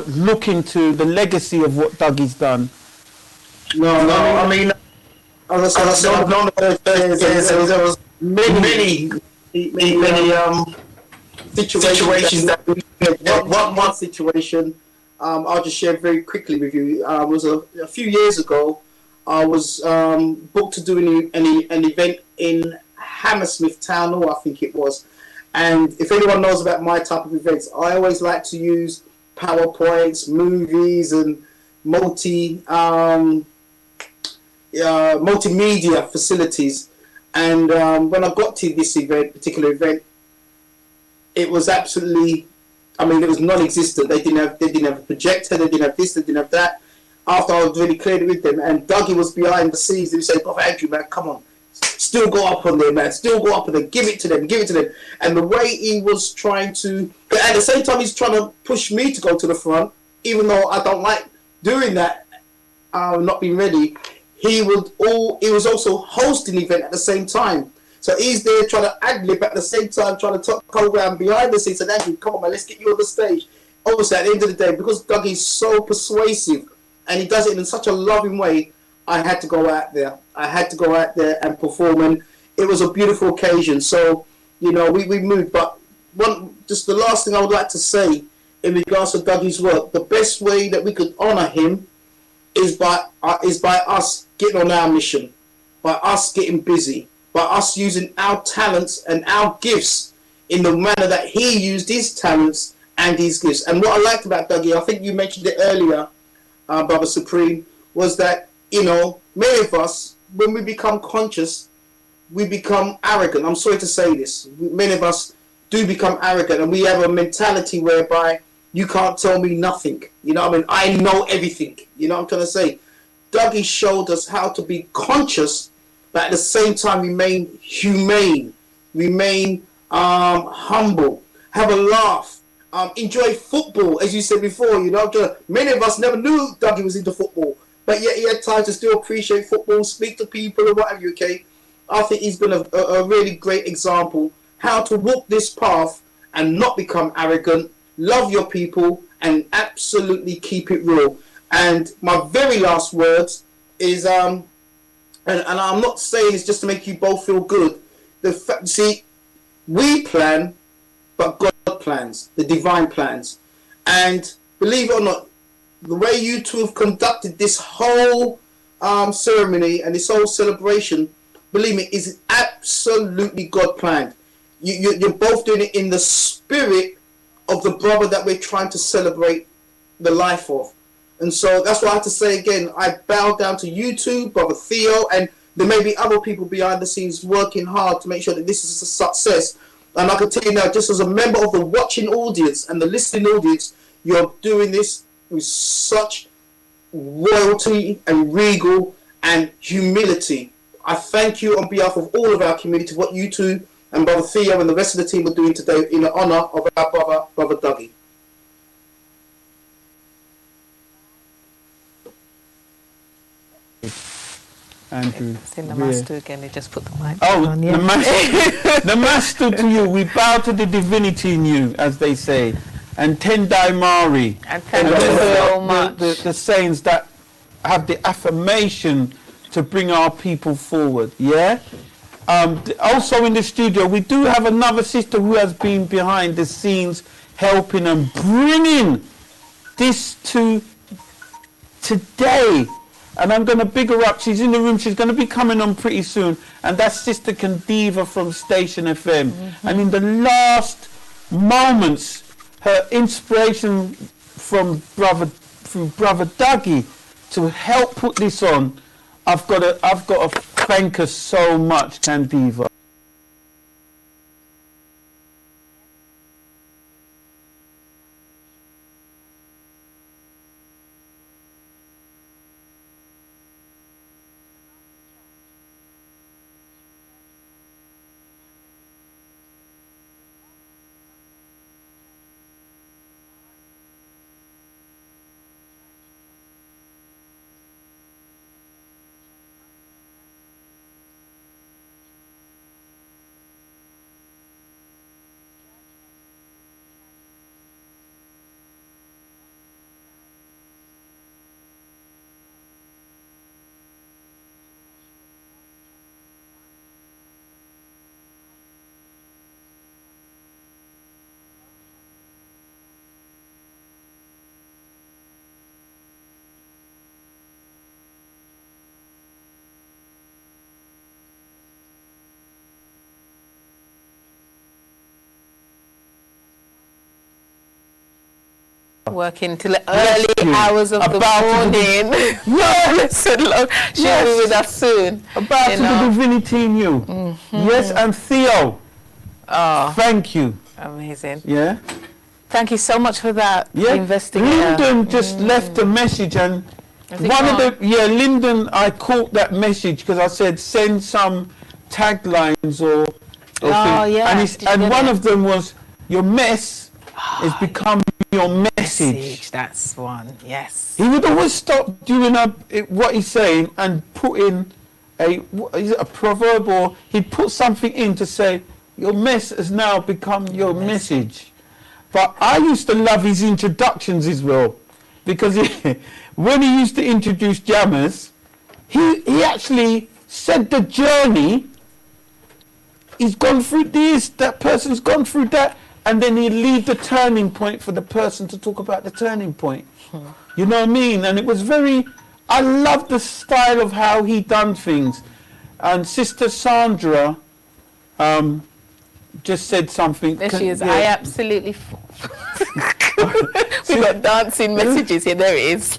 look into the legacy of what Dougie's done? No, I mean, as I said, I've known there was many situations that one situation I'll just share very quickly with you. Was a few years ago. I was booked to do an event in Hammersmith Town Hall, I think it was. And if anyone knows about my type of events, I always like to use PowerPoints, movies, and multimedia facilities. And when I got to this particular event, it was absolutely, I mean, it was non-existent. They didn't have a projector, they didn't have this, they didn't have that. After I was really cleared with them, and Dougie was behind the scenes, he said, "Brother Andrew, man, come on, still go up on there, man, still go up on there, give it to them." And the way he was trying to, at the same time he's trying to push me to go to the front, even though I don't like doing that, not being ready, he was also hosting the event at the same time. So he's there trying to ad-lib at the same time, trying to talk around behind the scenes. And Andrew, come on, man, let's get you on the stage. Obviously, at the end of the day, because Dougie's so persuasive and he does it in such a loving way, I had to go out there. I had to go out there and perform, and it was a beautiful occasion. So, you know, we moved. But just the last thing I would like to say in regards to Dougie's work, the best way that we could honour him is by us getting on our mission, by us getting busy, by us using our talents and our gifts in the manner that he used his talents and his gifts. And what I liked about Dougie, I think you mentioned it earlier, Brother Supreme, was that, you know, many of us, when we become conscious, we become arrogant. I'm sorry to say this. Many of us do become arrogant, and we have a mentality whereby you can't tell me nothing. You know what I mean? I know everything. You know what I'm trying to say? Dougie showed us how to be conscious, but at the same time remain humane, remain humble, have a laugh, enjoy football, as you said before. You know, many of us never knew Dougie was into football, but yet he had time to still appreciate football, speak to people and whatever. Okay, I think he's been a really great example how to walk this path and not become arrogant, love your people, and absolutely keep it real. And my very last words is, and I'm not saying this just to make you both feel good. See, we plan, but God plans, the divine plans. And believe it or not, the way you two have conducted this whole ceremony and this whole celebration, believe me, is absolutely God planned. You're both doing it in the spirit of the brother that we're trying to celebrate the life of. And so that's what I have to say again. I bow down to you two, Brother Theo, and there may be other people behind the scenes working hard to make sure that this is a success. And I can tell you now, just as a member of the watching audience and the listening audience, you're doing this with such royalty and regal and humility. I thank you on behalf of all of our community, what you two and Brother Theo and the rest of the team are doing today in the honour of our brother Dougie. Andrew. Say Namastu again, they just put the mic Oh, on. Yeah. Namastu to you. We bow to the divinity in you, as they say. And Tendai Mari. And thank you so much. The saints that have the affirmation to bring our people forward. Yeah? Also in the studio, we do have another sister who has been behind the scenes helping and bringing this to today. And I'm going to big her up. She's in the room. She's going to be coming on pretty soon. And that's Sister Candiva from Station FM. Mm-hmm. And in the last moments, her inspiration from Brother Dougie to help put this on, I've got to thank her so much, Candiva. Working till the early hours of the morning. Yes! She'll be with us soon. About to the divinity in you. Mm-hmm. Yes, and Theo. Oh, thank you. Amazing. Yeah. Thank you so much for that. Yeah. Investigator. Lyndon just left a message, and Lyndon, I caught that message because I said send some taglines or things. Yeah. And one of them was, your mess is becoming your message. message. That's one. Yes. He would always stop doing what he's saying and put in a proverb, or he'd put something in to say, your mess has now become your message. But I used to love his introductions as well, because when he used to introduce jammers, he actually said the journey. He's gone through this, that person's gone through that, and then he'd leave the turning point for the person to talk about the turning point. You know what I mean? And it was I love the style of how he done things. And Sister Sandra just said something. There she is. Yeah. I absolutely... We've got dancing messages here. There it is.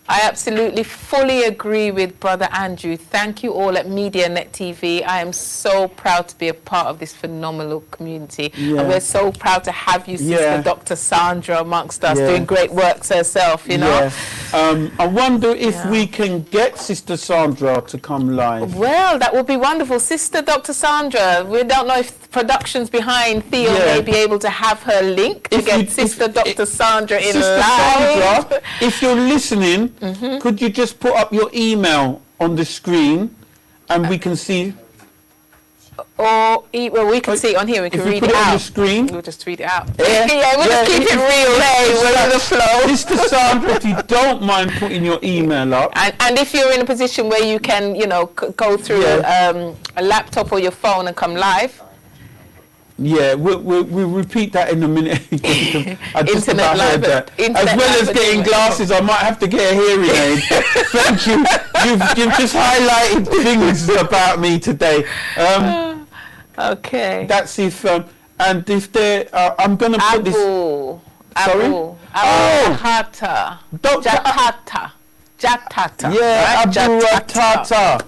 I absolutely fully agree with Brother Andrew. Thank you all at MediaNet TV. I am so proud to be a part of this phenomenal community. Yeah. And we're so proud to have you, Sister Yeah. Dr. Sandra, amongst us, Yeah. doing great works herself, you know. Yeah. I wonder if we can get Sister Sandra to come live. Well, that would be wonderful. Sister Dr. Sandra, we don't know if productions behind Theo Yeah. may be able to have her link to If get you- Sister if- Dr. Sandra in Sister live. Sandra, if you're listening, could you just put up your email on the screen and we can see? Well, we can see it on here. We can If you read put it it on out. the screen. We'll just read it out. Yeah. We'll just keep it real. We're in the flow. Sister Sandra, if you don't mind putting your email up. And if you're in a position where you can, go through a laptop or your phone and come live. Yeah, we'll repeat that in a minute. I just Internet about live heard that. internet As well live as at getting Gmail. glasses, I might have to get a hearing aid. Thank you. You've just highlighted things about me today. Okay. That's if and if they, I'm gonna put this. Sorry? Abu Oh! Hata. Dr. Jatata. Yeah, right? Abu Jatata. Ratata.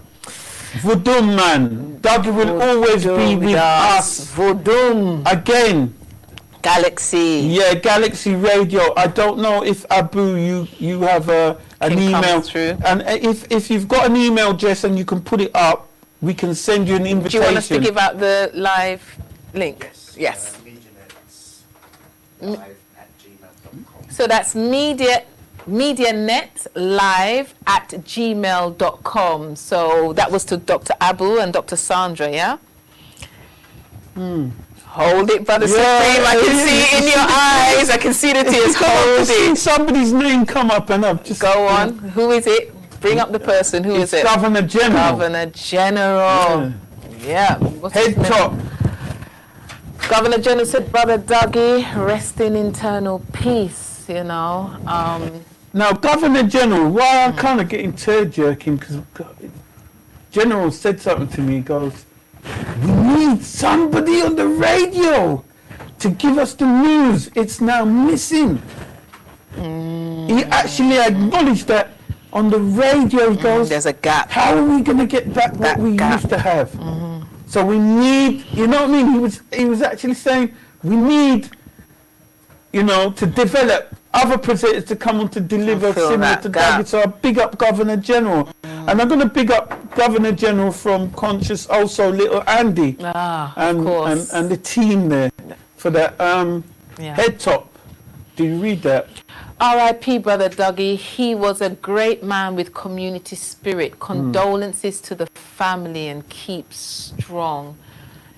Vudum man. Dougie will always be with us. Vodum. Again. Galaxy. Yeah, Galaxy Radio. I don't know if Abu, you have an Can come email through. and if you've got an email, Jess, and you can put it up, we can send you an Do invitation. you want us to give out the live link? Yes. MediaNetLive@gmail.com. So that's MediaNetLive@gmail.com. So that was to Dr. Abu and Dr. Sandra, yeah? Hold it, Brother Supreme. I can see it in your eyes. I can see the tears. Hold See it. somebody's name come up and I've just Go on. Who is it? Bring up the person. Who It's is it? Governor General. Governor General. Yeah. What's his Head name? top. Governor General said, Brother Dougie, rest in internal peace, Now, Governor General, why I'm kind of getting tear-jerking, because General said something to me, he goes, we need somebody on the radio to give us the news. It's now missing. He actually acknowledged that on the radio, he goes, There's a gap. how are we going to get back what That we gap. used to have? So we need, you know what I mean? He was actually saying we need, to develop other presenters to come on to deliver feel similar that to gap. David. So I big up Governor General. And I'm going to big up Governor General from Conscious, also Little Andy. Of course. And the team there for that head top. Do you read that? R.I.P. Brother Dougie. He was a great man with community spirit. Condolences to the family and keep strong.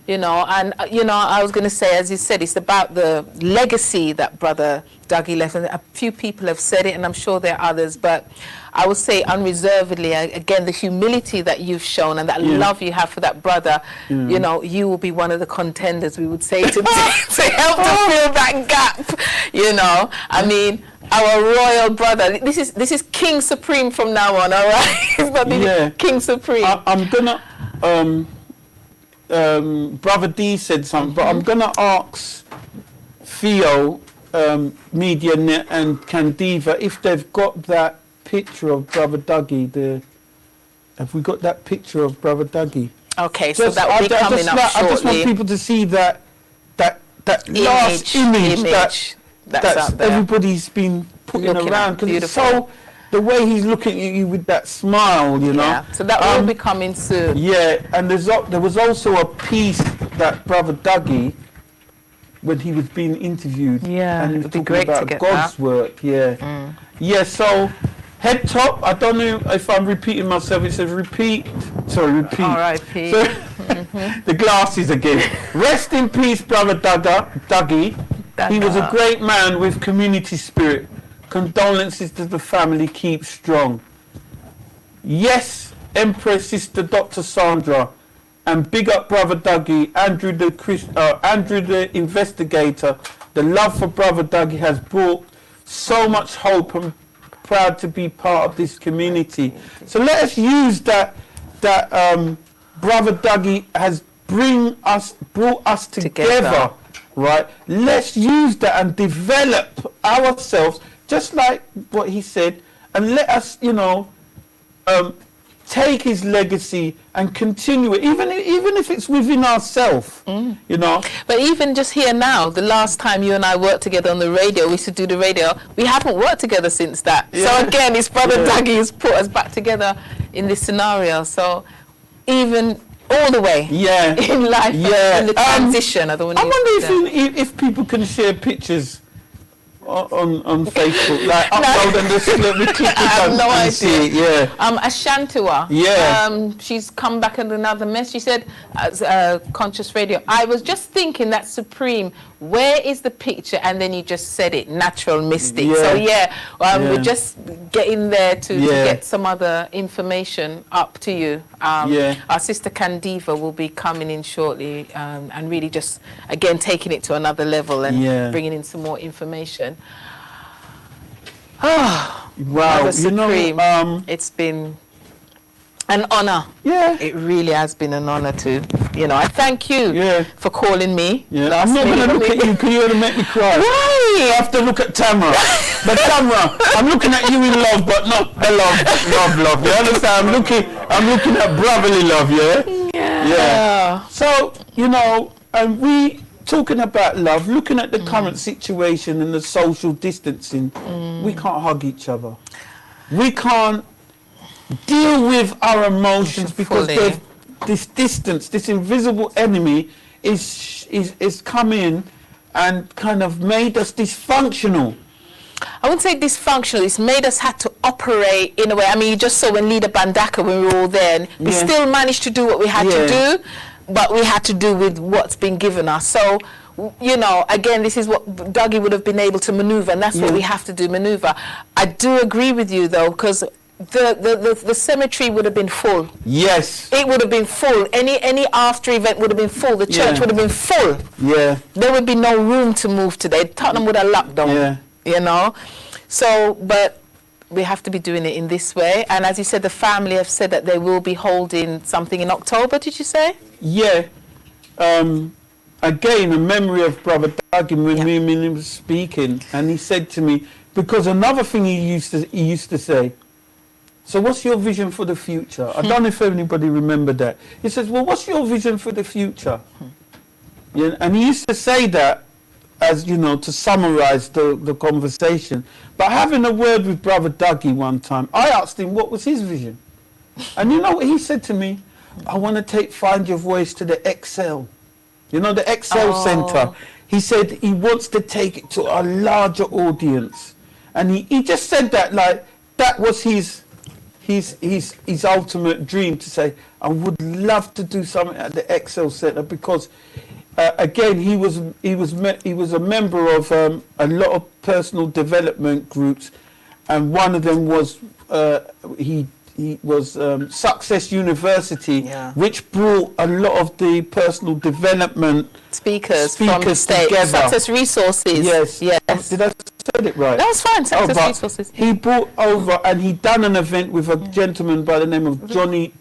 I was going to say, as you said, it's about the legacy that Brother Dougie left. And a few people have said it, and I'm sure there are others. But I would say unreservedly, again, the humility that you've shown and that love you have for that brother, you will be one of the contenders, we would say, to help to fill that gap. I mean, our royal brother. This is King Supreme from now on, all right? It's not King Supreme. I'm gonna Brother D said something, but I'm gonna ask Theo, MediaNet and Candiva if they've got that picture of Brother Dougie. Have we got that picture of Brother Dougie? Okay, so that will be coming up shortly. I just want people to see that last image that's that out there. everybody's been putting Looking around, at, because it's beautiful. so, the way he's looking at you with that smile, Yeah, so that will be coming soon. Yeah, and there was also a piece that Brother Dougie when he was being interviewed. Yeah, and he was it'd be talking great to about get God's that. work. Yeah, yeah. So head top. I don't know if I'm repeating myself. It says repeat. Sorry, repeat. R.I.P. So, the glasses again. Rest in peace, brother Dougie. He was a Dada. great man with community spirit. Condolences to the family. Keep strong. Yes, Empress Sister Dr. Sandra, and big up Brother Dougie, Andrew the investigator. The love for Brother Dougie has brought so much hope, and proud to be part of this community. So let us use that Brother Dougie has brought us together, right? Let's use that and develop ourselves, just like what he said, and let us, take his legacy and continue it, even if it's within ourselves, But even just here now, the last time you and I worked together on the radio, we used to do the radio, we haven't worked together since that. Yeah. So again, his brother Yeah. Dougie has put us back together in this scenario. So even all the way Yeah. in life, Yeah. in the transition, I don't want I to wonder if people can share pictures on Facebook, like upload and just let me click it I have and no and see it. idea. Yeah. Ashantua. Yeah. She's come back with another message. She said, Conscious Radio, I was just thinking that Supreme, where is the picture? And then you just said it, Natural Mystic. So Yeah. we're just getting there to Yeah. get some other information up to you. Yeah. Our sister Candiva will be coming in shortly and really just, again, taking it to another level and Yeah. bringing in some more information. Wow. Brother Supreme, it's been an honor. Yeah. It really has been an honor to, I thank you Yeah. for calling me. Yeah. last I'm not going to minute. look at you because you're going to make me cry. Why? I have to look at Tamara. But Tamara, I'm looking at you in love, but not a love. You understand? I'm looking at brotherly love, yeah? Yeah. So, and we talking about love, looking at the current situation and the social distancing, we can't hug each other. We can't deal with our emotions because Fully. this distance, this invisible enemy is come in and kind of made us dysfunctional. I wouldn't say dysfunctional. It's made us have to operate in a way. I mean, you just saw when Leader Bandaka, when we were all there, and we Yeah. still managed to do what we had to Yeah. do, but we had to do with what's been given us. So, again, this is what Dougie would have been able to maneuver, and that's what Yeah. we have to do, maneuver. I do agree with you, though, because the cemetery would have been full. Yes. It would have been full. Any after event would have been full. The church Yeah. would have been full. Yeah. There would be no room to move today. Tottenham would have locked down. Yeah. So, but we have to be doing it in this way. And as you said, the family have said that they will be holding something in October, did you say? Yeah. Again, a memory of Brother Dougie when me and him was speaking, and he said to me, because another thing he used to say, so what's your vision for the future? I don't know if anybody remembered that. He says, well, what's your vision for the future? Yeah, and he used to say that as, to summarize the conversation. But having a word with Brother Dougie one time, I asked him what was his vision. And you know what he said to me? I want to Find Your Voice to the Excel. The Excel Center. He said he wants to take it to a larger audience. And he just said that like that was his ultimate dream, to say, I would love to do something at the Excel Center, because again, he was a member of a lot of personal development groups, and one of them was he was Success University, which brought a lot of the personal development speakers from the state. together. Success Resources. Yes. Yes. Did I say it right? That was fine. Success but Resources. He brought over, and he done an event with a gentleman by the name of Johnny.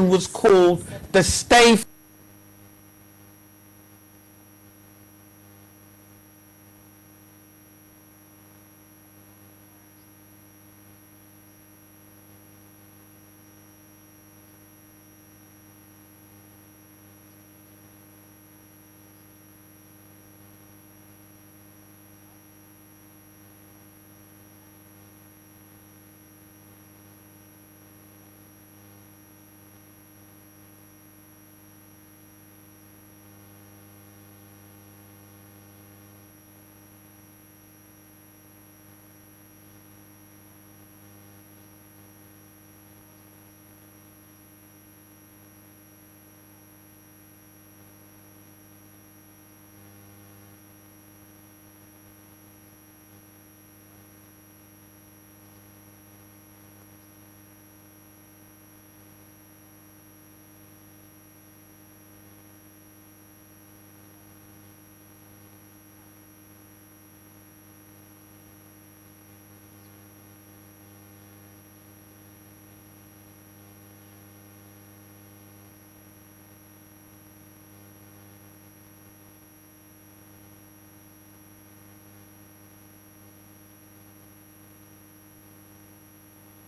was called the Stay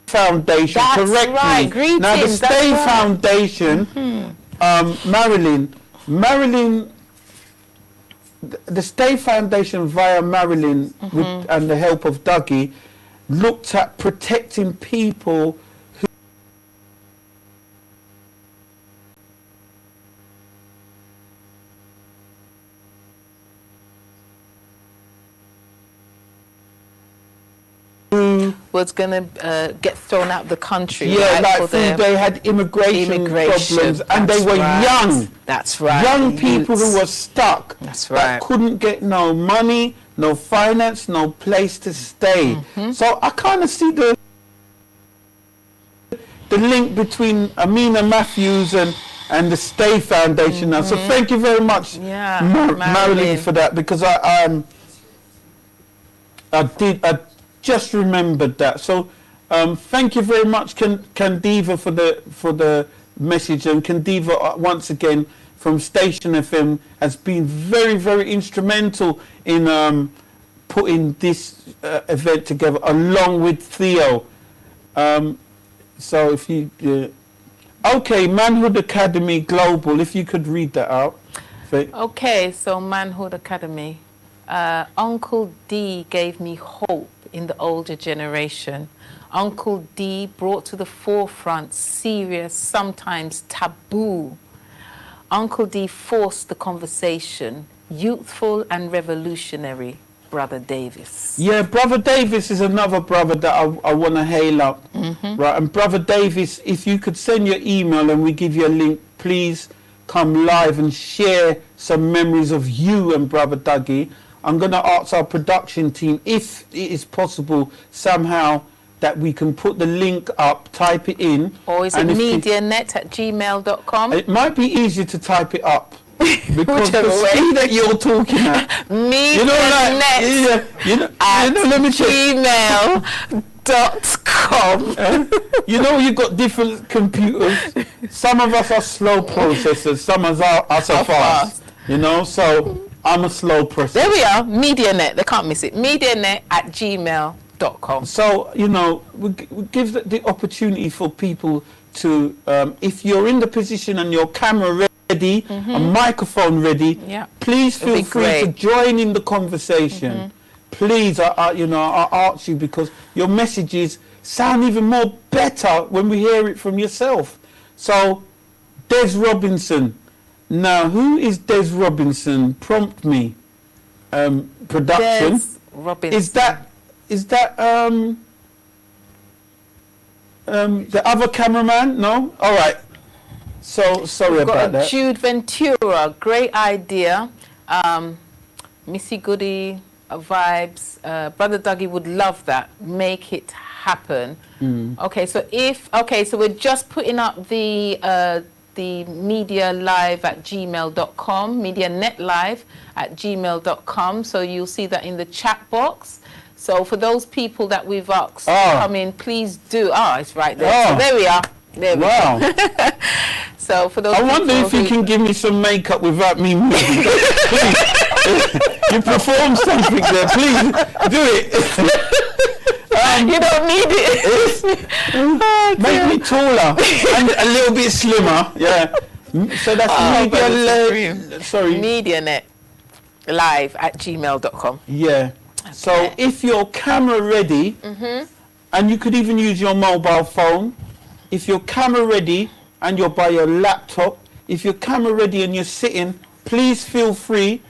Foundation. That's Correct right. me. Greetings. Now the That's Stay right. Foundation, Marilyn, the Stay Foundation via Marilyn and the help of Dougie looked at protecting people was going to get thrown out of the country. yeah, right, like for their they had immigration problems and they That's were right. young. That's right. Young people Youths. who were stuck. That's That right. couldn't get no money, no finance, no place to stay. Mm-hmm. So I kind of see the link between Amina Matthews and the Stay Foundation now. So thank you very much, Mm-hmm. Yeah, Marilyn, Marilyn. for that, because I just remembered that. So thank you very much, Candiva, for the message, and Candiva once again from Station FM has been very, very instrumental in putting this event together along with Theo. So if you okay, Manhood Academy Global, if you could read that out. Okay, so Manhood Academy. Uncle D gave me hope in the older generation. Uncle D brought to the forefront serious, sometimes taboo. Uncle D forced the conversation, youthful and revolutionary, Brother Davis. Yeah, Brother Davis is another brother that I want to hail up. Right, and Brother Davis, if you could send your email and we give you a link, please come live and share some memories of you and Brother Dougie. I'm going to ask our production team if it is possible somehow that we can put the link up, type it in. Or is it and if you- medianet@gmail.com? It might be easier to type it up. Because the Whichever way. speed that you're talking at, Medianet you know, like, you know, let me check. gmail.com. You know, you've got different computers. Some of us are slow processors, some of us are fast. You know, so I'm a slow processor. There we are, Medianet. They can't miss it. Medianet@gmail.com. So, you know, we give the opportunity for people to, if you're in the position and your camera ready, a microphone ready, Yeah. please It'd feel be free to great. join in the conversation. Please, I ask you, because your messages sound even more better when we hear it from yourself. So, Des Robinson. Now, who is Des Robinson? Prompt me. Production. Des Robinson. Is that the other cameraman? No? All right. So sorry We've about got that. Jude Ventura, great idea. Missy Goody vibes. Brother Dougie would love that. Make it happen. Okay, so we're just putting up the media live at gmail.com, medianetlive@gmail.com. So you'll see that in the chat box. So for those people that we've asked to come in, please do. Oh, it's right there. So there we are. There we Wow. go. So for those I wonder people if you who- can give me some makeup without me moving. Please. You perform something there. Please do it. you don't need it. Oh, Make dear. me taller and a little bit slimmer. Yeah. So that's Brother media. Supreme. Sorry. MediaNet live at gmail.com. Yeah. So if you're camera ready, and you could even use your mobile phone, if you're camera ready and you're by your laptop, if you're camera ready and you're sitting, please feel free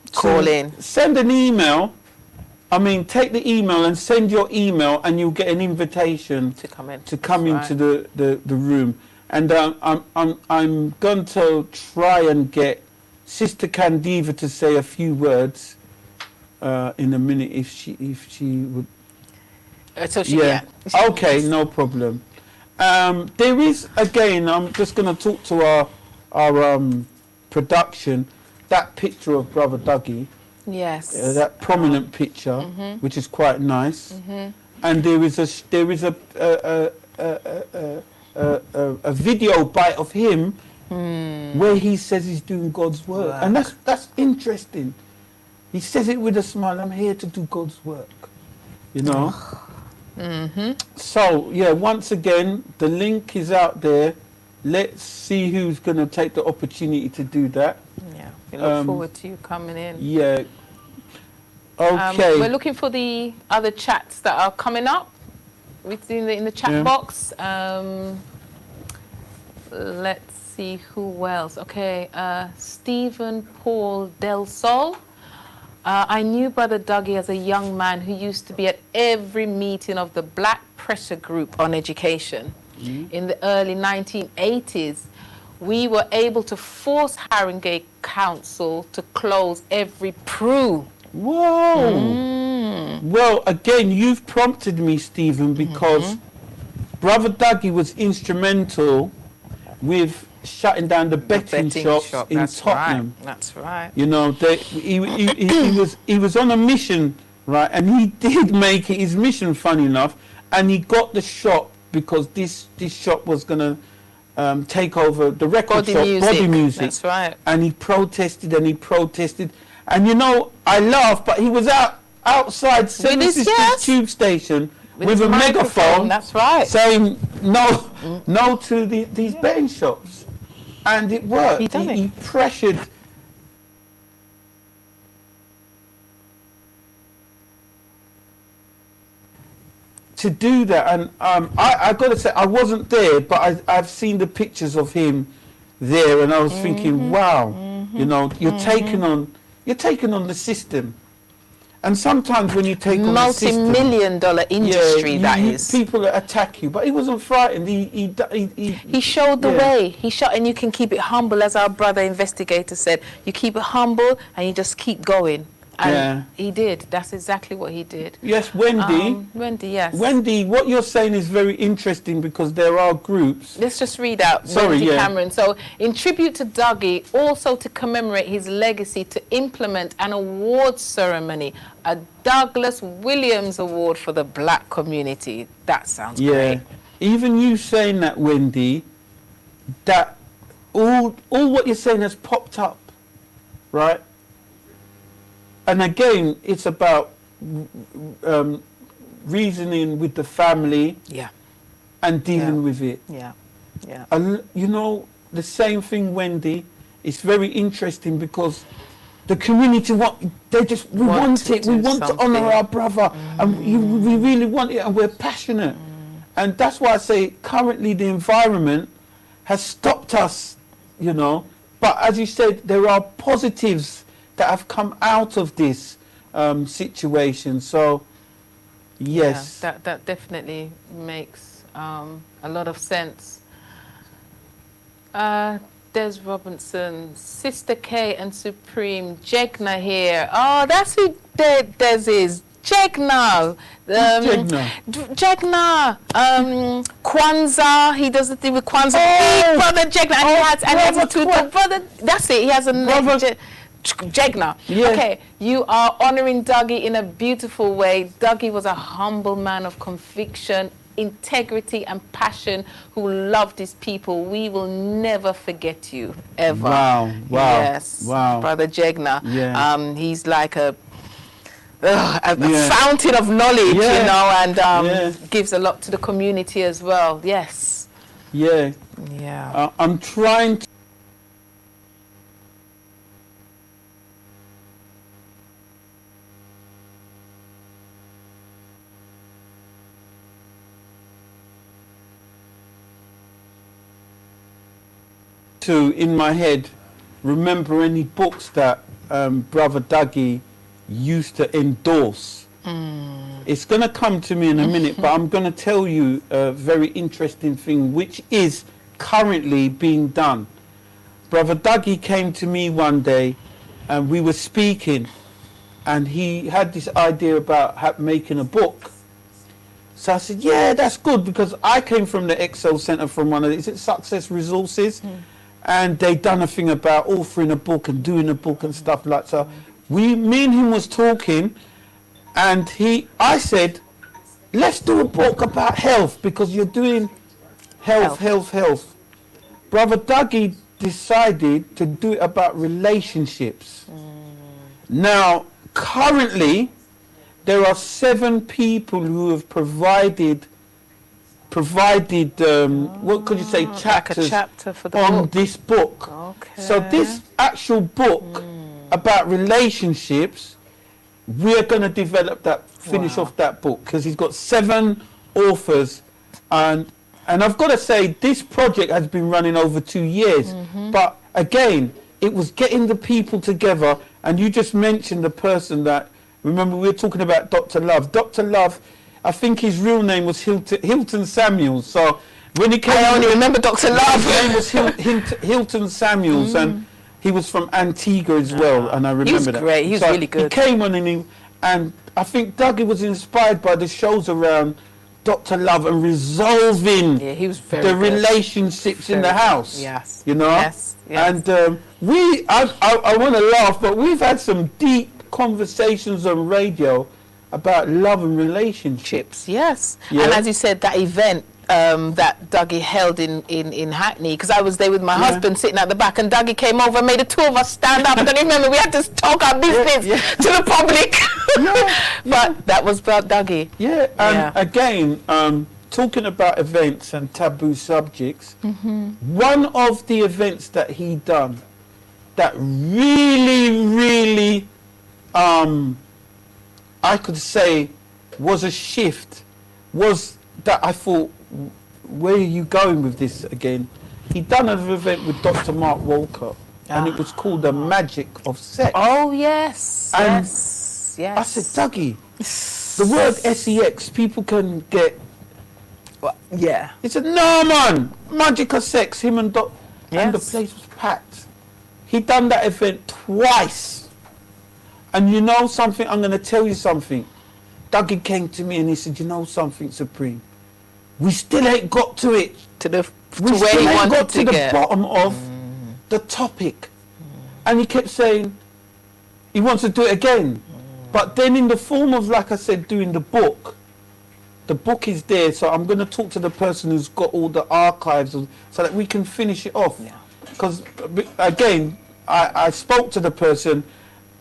to Call in. Send an email. I mean, take the email and send your email, and you'll get an invitation To come in. to come That's into the room. And I'm going to try and get Sister Candiva to say a few words in a minute if she would. So she, Yeah. Okay, no problem. There is, again, I'm just going to talk to our production, that picture of Brother Dougie, Yes. that prominent picture, which is quite nice. And there is a video bite of him where he says he's doing God's work. And that's interesting. He says it with a smile, I'm here to do God's work. You know? So, yeah, once again, the link is out there. Let's see who's going to take the opportunity to do that. Yeah. We look forward to you coming in. Yeah. Okay. We're looking for the other chats that are coming up in the chat Yeah. box. Let's see who else. Okay, Stephen Paul Del Sol. I knew Brother Dougie as a young man who used to be at every meeting of the Black Pressure Group on Education. In the early 1980s, we were able to force Haringey Council to close every PRU. Whoa. Well, again, you've prompted me, Stephen, because Brother Dougie was instrumental with shutting down the betting shops in That's Tottenham. Right. That's right. You know, he was on a mission, right? And he did make it his mission, funny enough, and he got the shop because this shop was going to take over the record shop, Body Music. That's right. And he protested and he protested. And you know, I laugh, but he was outside Seven his- Sisters yes. tube station with his a megaphone, That's right. saying no to these betting shops. And it worked. He done it. He pressured. To do that, and I got to say, I wasn't there, but I've seen the pictures of him there, and I was thinking, wow, you know, you're taking on the system, and sometimes when you take on the system, multi-million-dollar industry that is. people that attack you, but he wasn't frightened. He showed the Yeah. way. He showed, and you can keep it humble, as our brother investigator said. You keep it humble, and you just keep going. And Yeah. he did. That's exactly what he did. Yes, Wendy. Wendy, yes. Wendy, what you're saying is very interesting because there are groups. Let's just read out Sorry, Wendy yeah. Cameron. So, in tribute to Dougie, also to commemorate his legacy, to implement an awards ceremony, a Douglas Williams Award for the black community. That sounds great. Even you saying that, Wendy, that all what you're saying has popped up, right? And again, it's about reasoning with the family Yeah, and dealing Yeah. with it. yeah, yeah. And you know, the same thing, Wendy. It's very interesting because the community we want it. We Want want to to do honour something. our brother, and we really want it, and we're passionate. And that's why I say currently the environment has stopped us, you know. But as you said, there are positives that have come out of this situation. So, yes. Yeah, that definitely makes a lot of sense. Des Robinson, Sister K and Supreme, Jegna here. Oh, that's who Des is. Jegna. Jegna? Jegna. Kwanzaa. He does the thing with Kwanzaa. Oh! Big brother Jegna. And he has a two brother. That's it. He has a name. Brother- Jegna. Yeah. Okay, you are honouring Dougie in a beautiful way. Dougie was a humble man of conviction integrity and passion, who loved his people. We will never forget you, ever. Wow, wow, Yes, wow. Brother Jegna. Yeah. He's like a Yeah. fountain of knowledge, Yeah. you know, and Yeah. gives a lot to the community as well. Yes. Yeah. Yeah. I'm trying to, in my head, remember any books that Brother Dougie used to endorse. It's going to come to me in a minute, but I'm going to tell you a very interesting thing, which is currently being done. Brother Dougie came to me one day, and we were speaking, and he had this idea about making a book. So I said, yeah, that's good, because I came from the Excel Centre from one of the, is it Success Resources? And they done a thing about authoring a book and doing a book and stuff like that. So me and him was talking, and I said, let's do a book about health, because you're doing health. Brother Dougie decided to do it about relationships. Now, currently, there are 7 people who have provided what could you say, chapters Like a chapter for the on book. this book. Okay. So this actual book about relationships, we're going to develop that, finish off that book, because he's got 7 authors, and I've got to say, this project has been running over 2 years. But again, it was getting the people together, and you just mentioned the person that, remember we were talking about Dr. Love. Dr. Love, I think his real name was Hilton Samuels. So when he came, I only remember Dr. Love. his name was Hilton Samuels, and he was from Antigua as well. And I remember was that. great. He was So really good. He came on, and I think Dougie was inspired by the shows around Dr. Love and resolving Yeah, he was very the good. relationships in the Very good. house. Yes. You know? Yes, yes. And I want to laugh, but we've had some deep conversations on radio about love and relationships. Yes. Yeah. And as you said, that event that Dougie held in Hackney, because I was there with my husband sitting at the back, and Dougie came over and made the 2 of us stand up. I don't remember, we had to talk our business to the public. But that was about Dougie. Yeah, and Yeah. again, talking about events and taboo subjects, one of the events that he done that really, I could say was a shift, was that I thought, where are you going with this again? He done an event with Dr. Mark Walcott, and it was called The Magic of Sex. Oh, yes. And Yes. I said, Dougie, the word sex, people can get. Yeah. He said, no, man, Magic of Sex, him and Doc. And the Yes. place was packed. He done that event twice. And you know something, I'm going to tell you something. Dougie came to me and he said, you know something, Supreme? We still ain't got to it. To We where still he ain't wanted got to the get. bottom of the topic. And he kept saying he wants to do it again. But then in the form of, like I said, doing the book is there, so I'm going to talk to the person who's got all the archives so that we can finish it off. Because, again, I spoke to the person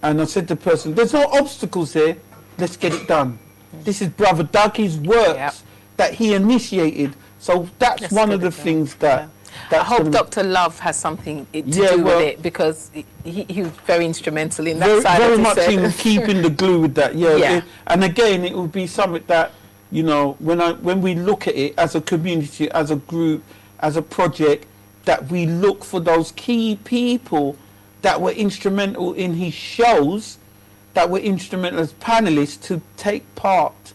and I said to the person, there's no obstacles here, let's get it done. This is Brother Dougie's works that he initiated, so that's Let's one get of the it done. things that... I hope gonna- Dr. Love has something to Yeah, do well- with it, because he was very instrumental in that very, side very of much it. in keeping the glue with that. Yeah. Yeah. And again, it would be something that, you know, when we look at it as a community, as a group, as a project, that we look for those key people that were instrumental in his shows, that were instrumental as panelists to take part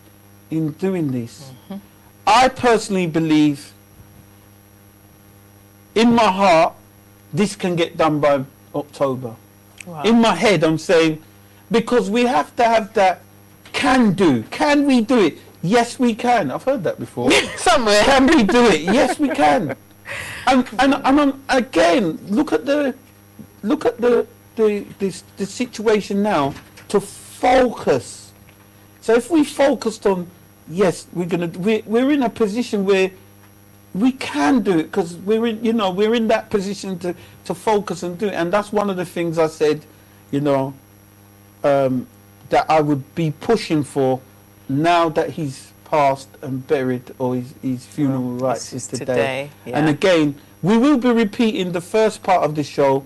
in doing this. I personally believe, in my heart, this can get done by October. Wow. In my head, I'm saying, because we have to have that can do. Can we do it? Yes, we can. I've heard that before. Somewhere. Can we do it? Yes, we can. And again, look at the situation now to focus. So if we focused on yes, we're in a position where we can do it, because we're in that position to focus and do it. And that's one of the things I said, that I would be pushing for now that he's passed and buried, or his funeral rites is today. Yeah. And again, we will be repeating the first part of the show,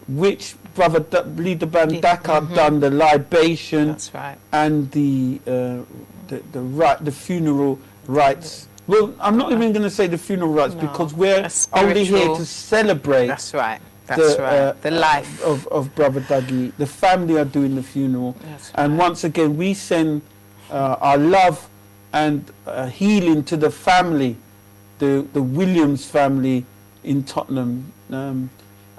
which Brother Leader Band Dakar done, the libation. That's right. And the funeral rites. Well, I'm not even going to say the funeral rites, because we're only here to celebrate. That's right. The life of Brother Dougie. The family are doing the funeral. That's And right. once again, we send our love and healing to the family, the Williams family in Tottenham. And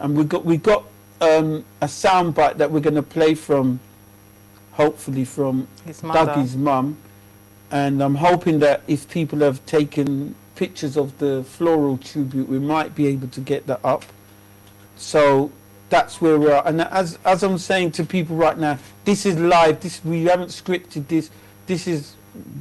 we got a soundbite that we're going to play from, hopefully from His mother. Dougie's mum. And I'm hoping that if people have taken pictures of the floral tribute, we might be able to get that up. So that's where we are. And as I'm saying to people right now, this is live. We haven't scripted this. This is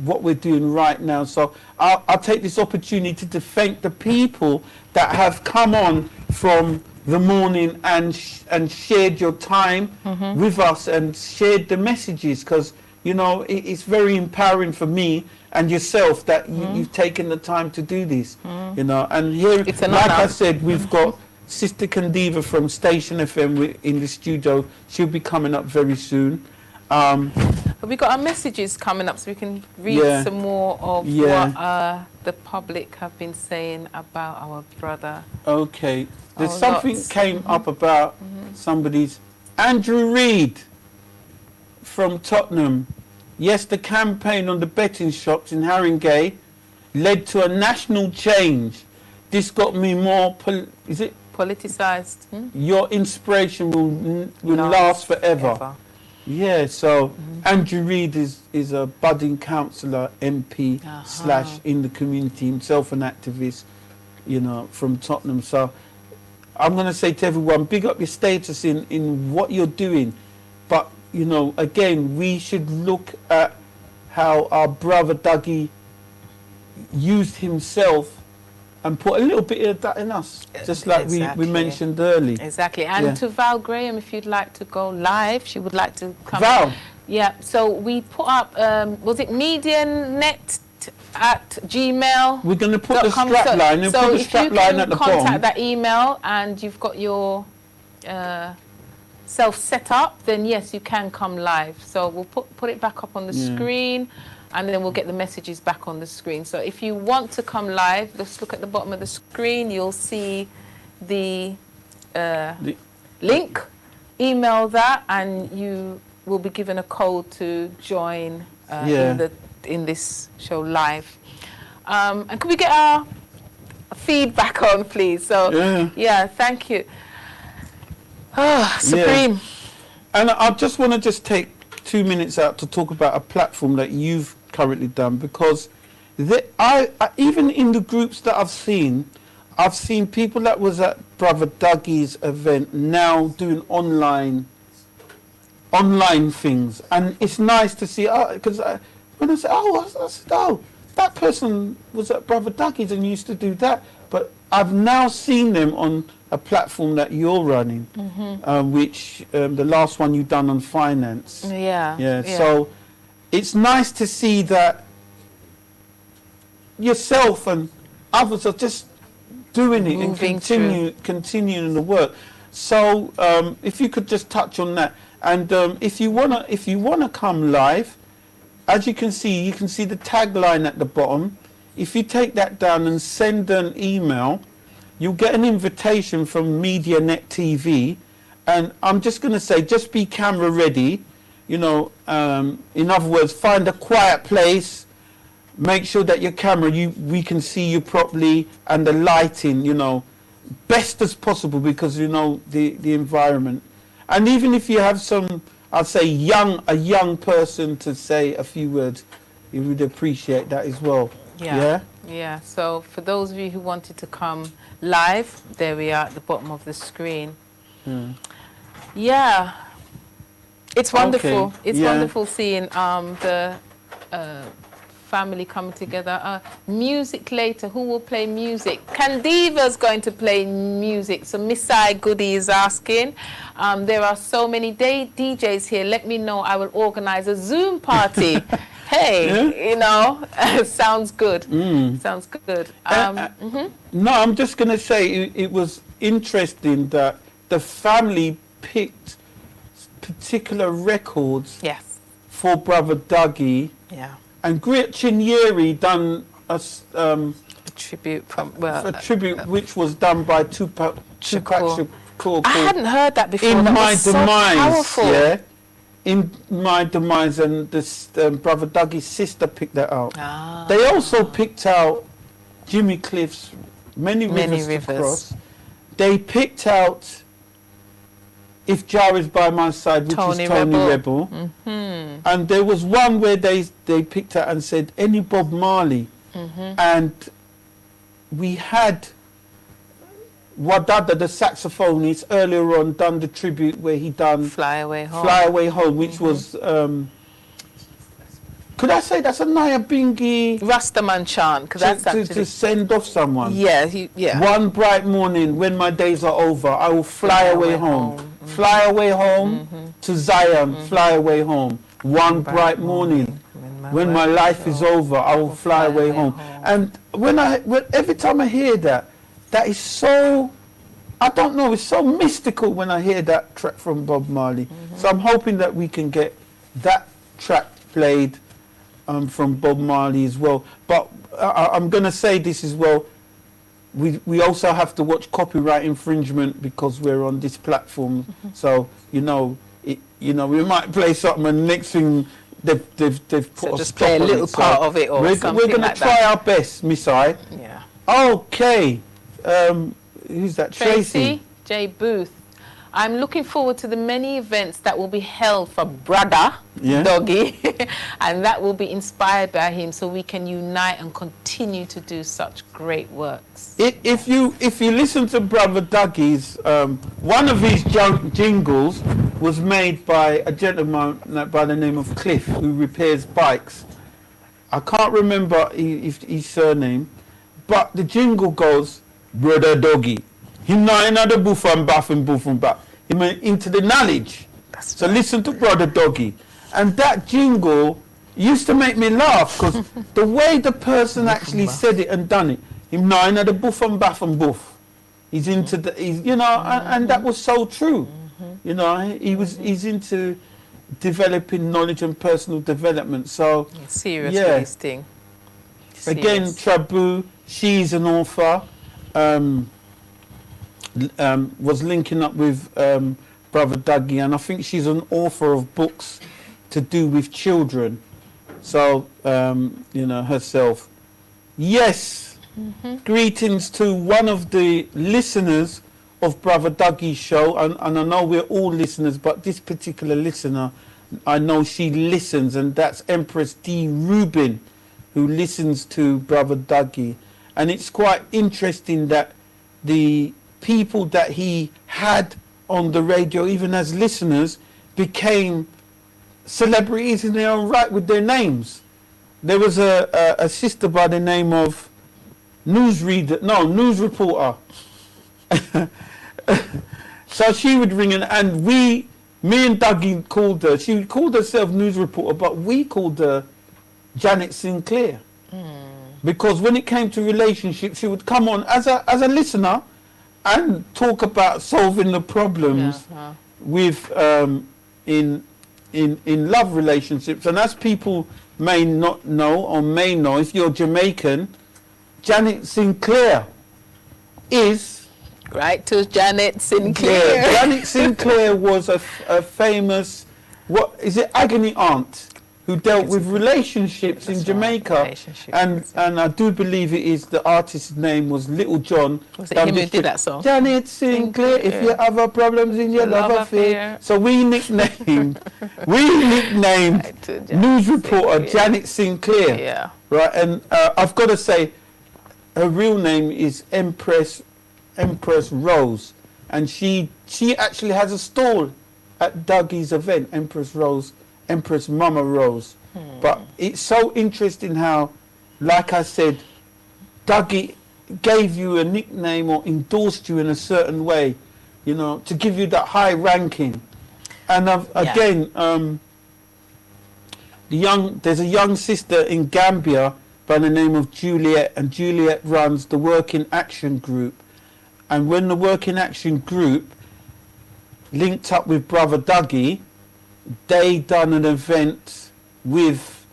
what we're doing right now. So I'll take this opportunity to thank the people that have come on from the morning and shared your time with us and shared the messages, because it's very empowering for me and yourself that you've taken the time to do this. And here, It's an like honor. I said, we've got Sister Candiva from Station FM in the studio. She'll be coming up very soon. But we got our messages coming up, so we can read some more of what the public have been saying about our brother. Okay. There's Oh, something lots. came up about somebody's. Andrew Reid from Tottenham. Yes, the campaign on the betting shops in Haringey led to a national change. This got me more. Politicized. Your inspiration will last forever. Yeah. So Andrew Reid is a budding councillor, MP / in the community, himself an activist, from Tottenham. So I'm going to say to everyone, big up your status in what you're doing. But, again, we should look at how our brother Dougie used himself and put a little bit of that in us, just like Exactly. we mentioned earlier. Exactly. And to Val Graham, if you'd like to go live, she would like to come. Val. Yeah. So we put up, was it mediannet@gmail.com? We're going to put the strap line and put the strap line at the So if you can contact bottom. that email and you've got your self set up, then yes, you can come live. So we'll put it back up on the screen, and then we'll get the messages back on the screen. So if you want to come live, just look at the bottom of the screen. You'll see the link. Email that, and you will be given a code to join in this show live. And could we get our feedback on, please? So thank you. Supreme. And I just want to take 2 minutes out to talk about a platform that you've currently done, because I even in the groups that I've seen people that was at Brother Dougie's event now doing online things, and it's nice to see. Because when I said, that person was at Brother Dougie's and used to do that, but I've now seen them on a platform that you're running, which the last one you've done on finance. Yeah. So it's nice to see that yourself and others are just doing it Moving and continuing the work. So if you could just touch on that, and if you wanna come live, as you can see the tagline at the bottom. If you take that down and send an email, you'll get an invitation from MediaNet TV, and I'm just going to say, just be camera ready. In other words, find a quiet place. Make sure that your camera, we can see you properly, and the lighting, best as possible, because the environment. And even if you have I'd say a young person to say a few words, you would appreciate that as well. Yeah. So for those of you who wanted to come live, there we are at the bottom of the screen. Yeah. It's wonderful. Okay. It's wonderful seeing the family coming together. Music later. Who will play music? Candiva's going to play music. So Miss I Goody is asking. There are so many DJs here. Let me know. I will organize a Zoom party. Hey, you know, sounds good. Sounds good. No, I'm just going to say it was interesting that the family picked particular records Yes. for Brother Dougie, Yeah. and Gretchen Yeri done a Tribute from tribute which was done by Tupac Shakur. Shakur. I hadn't heard that before. In That My was so Demise, powerful. yeah. In My Demise, and this Brother Dougie's sister picked that out. Ah. They also picked out Jimmy Cliff's Many Rivers to Rivers. Cross. They picked out If Jar Is By My Side, which Tony is Tony Rebel. Rebel. And there was one where they picked out and said any Bob Marley. And we had Wadada, the saxophonist, earlier on done the tribute where he done Fly Away Home. Fly Away Home, which was, could I say that's a Naya Bingi Rastaman chant, because that's to actually... send off someone? Yeah, yeah. One bright morning when my days are over, I will fly away home. Fly away home to Zion, fly away home. One bright morning when my life is over, I will fly away home. And every time I hear that, that is so, I don't know, it's so mystical when I hear that track from Bob Marley. So I'm hoping that we can get that track played from Bob Marley as well. But I'm going to say this as well. We also have to watch copyright infringement because we're on this platform. So, we might play something and next thing they've put So a just stop play a on little it. part So of it or we're something going to like try that. our best, Miss I. Yeah. Okay. Who's that? Tracy J. Booth. I'm looking forward to the many events that will be held for Brother Dougie, and that will be inspired by him so we can unite and continue to do such great works. If you listen to Brother Dougie's, one of his jingles was made by a gentleman by the name of Cliff, who repairs bikes. I can't remember his surname, but the jingle goes, Brother Dougie. Him not in the booth and bath and booth and bath. He went into the knowledge. So listen to Brother Dougie. And that jingle used to make me laugh because the way the person actually said it and done it, him not in the booth and bath and booth. He's into the, and that was so true. He's into developing knowledge and personal development. So Serious with this thing. again, Trabu, she's an author. Was linking up with Brother Dougie, and I think she's an author of books to do with children. So, herself. Yes, greetings to one of the listeners of Brother Dougie's show, and I know we're all listeners, but this particular listener, I know she listens, and that's Empress D. Rubin, who listens to Brother Dougie. And it's quite interesting that the people that he had on the radio, even as listeners, became celebrities in their own right with their names. There was a sister by the name of news reporter. So she would ring and me and Dougie called her. She called herself news reporter, but we called her Janet Sinclair. Because when it came to relationships, she would come on as a listener and talk about solving the problems with in love relationships. And as people may not know or may know, if you're Jamaican, Janet Sinclair is Right to Janet Sinclair. Yeah, Janet Sinclair was a famous, agony aunt who dealt with relationships in Jamaica, and I do believe it is the artist's name was Little John. Was it him who did that song? Janet Sinclair, if you have problems in your love affair. So we nicknamed news reporter Janet Sinclair. Yeah. Right, and I've got to say, her real name is Empress Rose, and she actually has a stall at Dougie's event, Empress Mama Rose. But it's so interesting how, like I said, Dougie gave you a nickname or endorsed you in a certain way, you know, to give you that high ranking. And again, there's a young sister in Gambia by the name of Juliet, and Juliet runs the Working Action Group. And when the Working Action Group linked up with Brother Dougie, they done an event with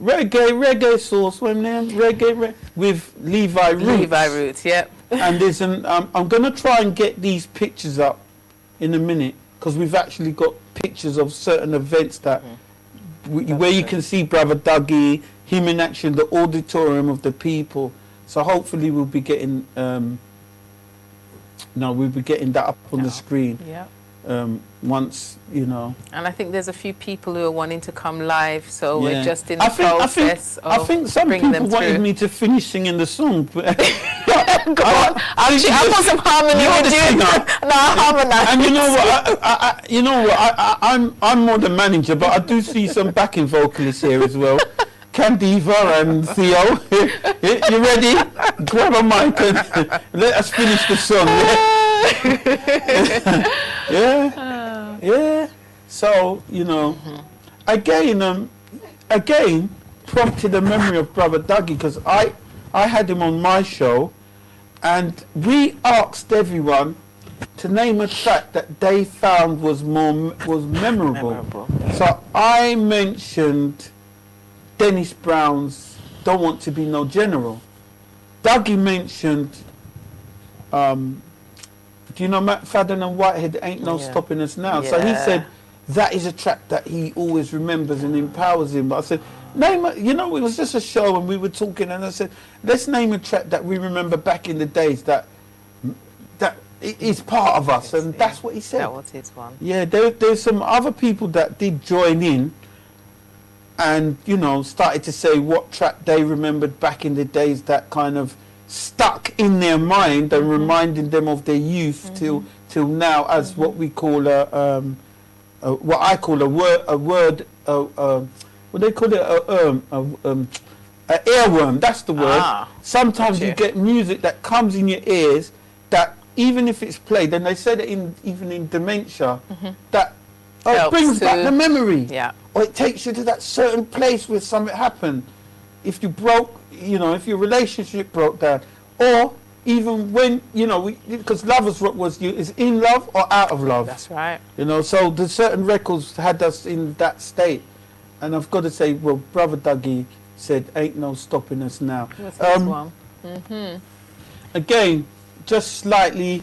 reggae sauce, what name? Reggae with Levi Roots. Levi Roots, yep. And there's I'm gonna try and get these pictures up in a minute, because we've actually got pictures of certain events that where you can see Brother Dougie, him in action, the auditorium of the people. So hopefully we'll be getting that up on the screen. Yeah. Once, you know. And I think there's a few people who are wanting to come live, so Yeah. we're just in the process I think some bringing people them wanted through. me to finish singing the song. But Go on. I'll put some harmony You're the with you. singer. No, harmonise. And you know what? I'm more the manager, but I do see some backing vocalists here as well. Candiva and Theo, you ready? Grab a mic and let us finish the song. Yeah. So you know, again prompted a memory of Brother Dougie, because I had him on my show, and we asked everyone to name a track that they found was memorable. So I mentioned Dennis Brown's "Don't Want to Be No General." Dougie mentioned, do you know Matt Fadden and Whitehead, Ain't No Stopping Us Now? So he said that is a track that he always remembers and empowers him. But I said, it was just a show and we were talking, and I said, let's name a track that we remember back in the days that is part of us, and that's what he said. That was his one. Yeah, there's some other people that did join in, and started to say what track they remembered back in the days that kind of stuck in their mind and reminding them of their youth till now, as what we call what I call what they call it, an earworm. That's the word. Sometimes you get music that comes in your ears that even if it's played, and they said it even in dementia, that it brings back the memory. Yeah. Or it takes you to that certain place where something happened. If you broke, if your relationship broke down, or even when, because Lovers Rock is in love or out of love. That's right. So the certain records had us in that state. And I've got to say, well, Brother Dougie said, ain't no stopping us now. That's his one. Again, just slightly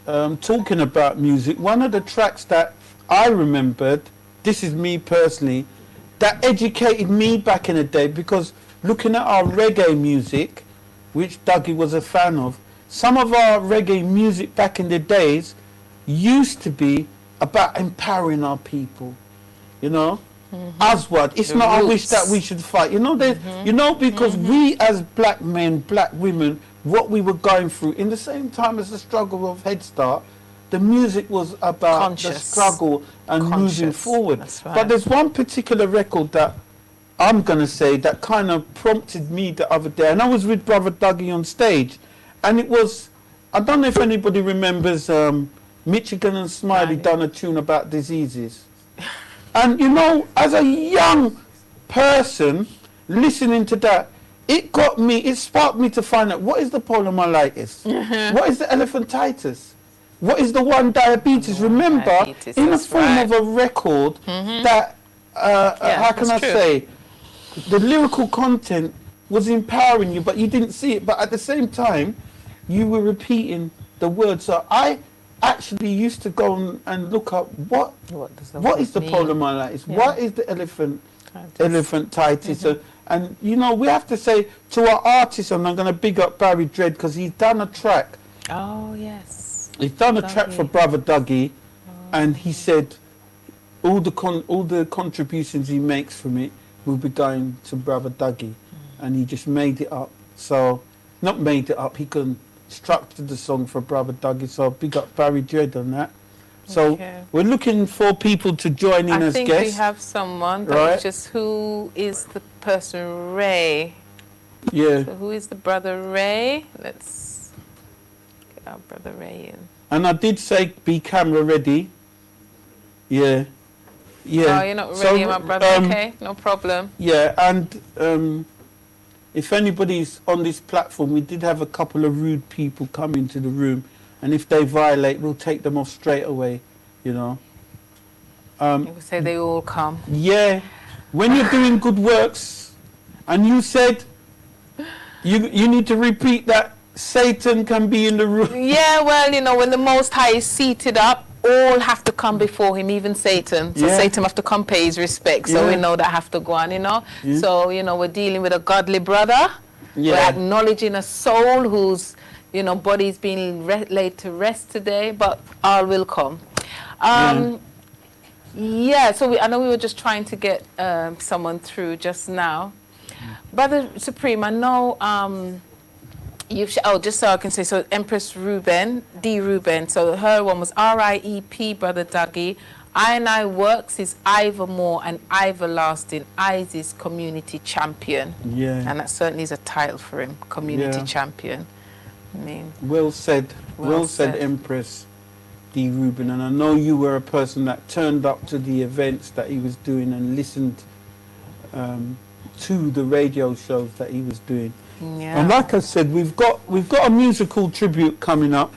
talking about music, one of the tracks that I remembered, this is me personally, that educated me back in the day, because looking at our reggae music, which Dougie was a fan of, some of our reggae music back in the days used to be about empowering our people, Aswad, it's not a wish that we should fight, because we as black men, black women, what we were going through in the same time as the struggle of Head Start, the music was about the struggle and moving forward. That's right. But there's one particular record that I'm going to say that kind of prompted me the other day, and I was with Brother Dougie on stage, and it was, I don't know if anybody remembers Michigan and Smiley done a tune about diseases. And as a young person listening to that, it sparked me to find out what is the poliomyelitis, what is the elephantitis, what is the one diabetes. Remember, diabetes, in the that's form right. of a record that, how can I that's true. say, the lyrical content was empowering you, but you didn't see it. But at the same time, you were repeating the words. So I actually used to go and look up what is the poliomyelitis, what is the elephantitis, and we have to say to our artists, and I'm going to big up Barry Dredd because he's done a track. Oh, yes. He's done a track for Brother Dougie, and he said all the contributions he makes from it will be going to Brother Dougie, and he just made it up. So, not made it up, he constructed the song for Brother Dougie, so big up Barry Dredd on that. So Okay. we're looking for people to join in I as think guests. we have someone, but Right. it's just who is the person? Ray. Yeah, So who is the brother Ray? Let's get our brother Ray in. and I did say be camera ready. Yeah, yeah. Oh, you're not So, ready, my brother. Okay, no problem. Yeah, and if anybody's on this platform, we did have a couple of rude people come into the room, and if they violate, we'll take them off straight away. You know. You would say they all come. Yeah, when you're doing good works, and you said you need to repeat that Satan can be in the room. Yeah, well, you know, when the Most High is seated up, all have to come before him, even Satan. So Yeah. Satan have to come pay his respect. So we Yeah. know that have to go on, you know. Yeah. So, you know, we're dealing with a godly brother. We're Yeah, acknowledging a soul whose, you know, body's been laid to rest today, but all will come. Yeah, so I know we were just trying to get someone through just now. Brother Supreme, I know just so I can say, so Empress Ruben, D. Ruben, so her one was RIEP, Brother Dougie. I Works is Ivermore and Everlasting, ISIS Community Champion. yeah. And that certainly is a title for him, Community Yeah. Champion. I mean, Well said. Well Well said, said. Empress D. Ruben. And I know you were a person that turned up to the events that he was doing and listened to the radio shows that he was doing. yeah. And like I said, we've got a musical tribute coming up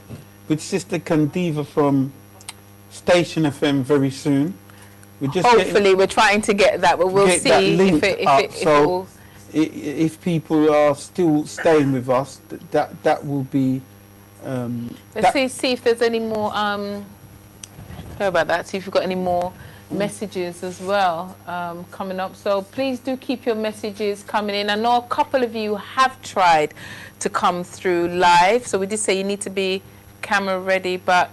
with Sister Candiva from Station FM very soon. We're just Hopefully, we're trying to get that, but we'll get see that if link it up, if it so- will. if people are still staying with us, that will be. Let's see if there's any more. Sorry about that. See if we've got any more messages as well coming up. So please do keep your messages coming in. I know a couple of you have tried to come through live. So we did say you need to be camera ready, but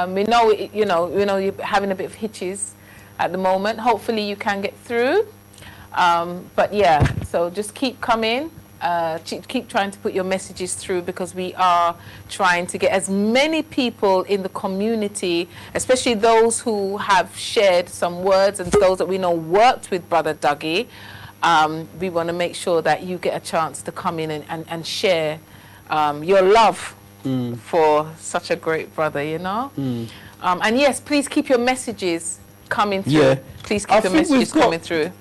we know you know you're having a bit of hitches at the moment. Hopefully you can get through. But yeah, so just keep coming. Keep trying to put your messages through, because we are trying to get as many people in the community, especially those who have shared some words and those that we know worked with Brother Dougie. We want to make sure that you get a chance to come in and share your love for such a great brother, you know. And yes, please keep your messages coming through. Yeah. Please I keep your think we've messages got- coming through.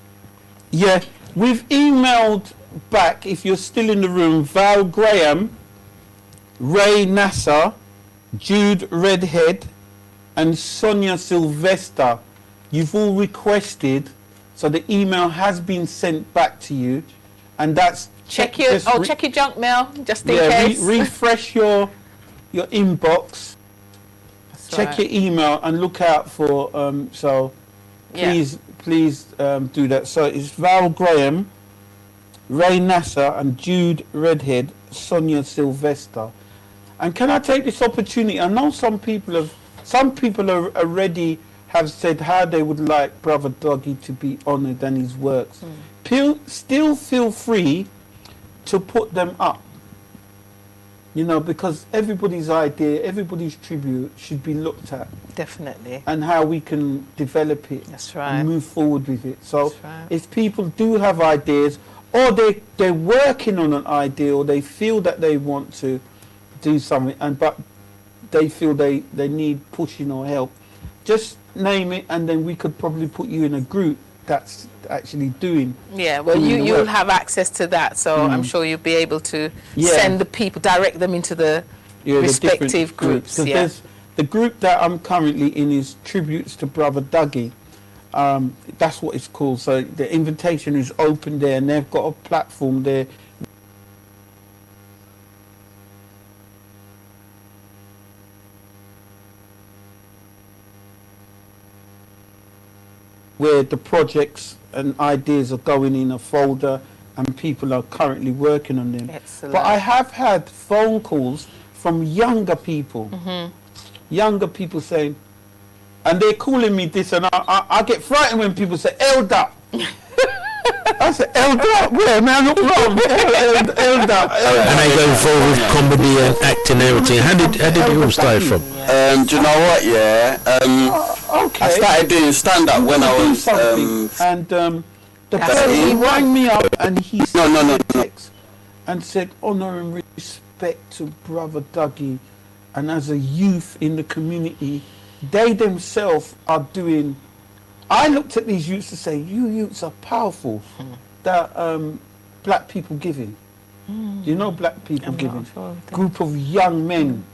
Yeah, we've emailed back, if you're still in the room, Val Graham, Ray Nasser, Jude Redhead, and Sonia Sylvester. You've all requested, so the email has been sent back to you, and that's Check your check your junk mail just in case. refresh your inbox. That's Check right. your email and look out for Yeah. please do that. So it's Val Graham, Ray Nasser, and Jude Redhead, Sonia Sylvester. And can I take this opportunity? I know some people are already have said how they would like Brother Dougie to be honoured and his works. Still feel free to put them up. You know, because everybody's idea, everybody's tribute should be looked at, Definitely. and how we can develop it That's right. and move forward with it. So That's right. if people do have ideas, or they're working on an idea, or they feel that they want to do something, but they feel they need pushing or help, just name it, and then we could probably put you in a group that's actually doing. Yeah, well, doing the you'll work. have access to that, so I'm sure you'll be able to Yeah. send the people, direct them into the The different respective groups. 'Cause Yeah. there's the group that I'm currently in is Tributes to Brother Dougie. That's what it's called. So the invitation is open there, and they've got a platform there. Where the projects and ideas are going in a folder, and people are currently working on them. Excellent. But I have had phone calls from younger people, younger people saying, and they're calling me this, and I get frightened when people say, Elder, I said, Elder, where man? Look wrong. Elder. And they go forward with comedy and acting and everything. How did it all start from? Do you know what? Yeah. Okay. I started doing stand up when I Do was something. And the That's person it. he rang me up and he No, sent no, me no, a no. text and said, honour and respect to Brother Dougie, and as a youth in the community, they themselves are doing. I looked at these youths to say, you youths are powerful. That black people giving. You know, black people I'm not giving. sure of that. Group of young men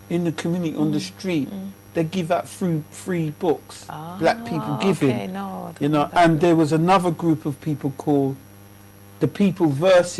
in the community on the street. They give out free books. Black people giving. Okay, no, I You don't know, know that. and there was another group of people called the People Versus.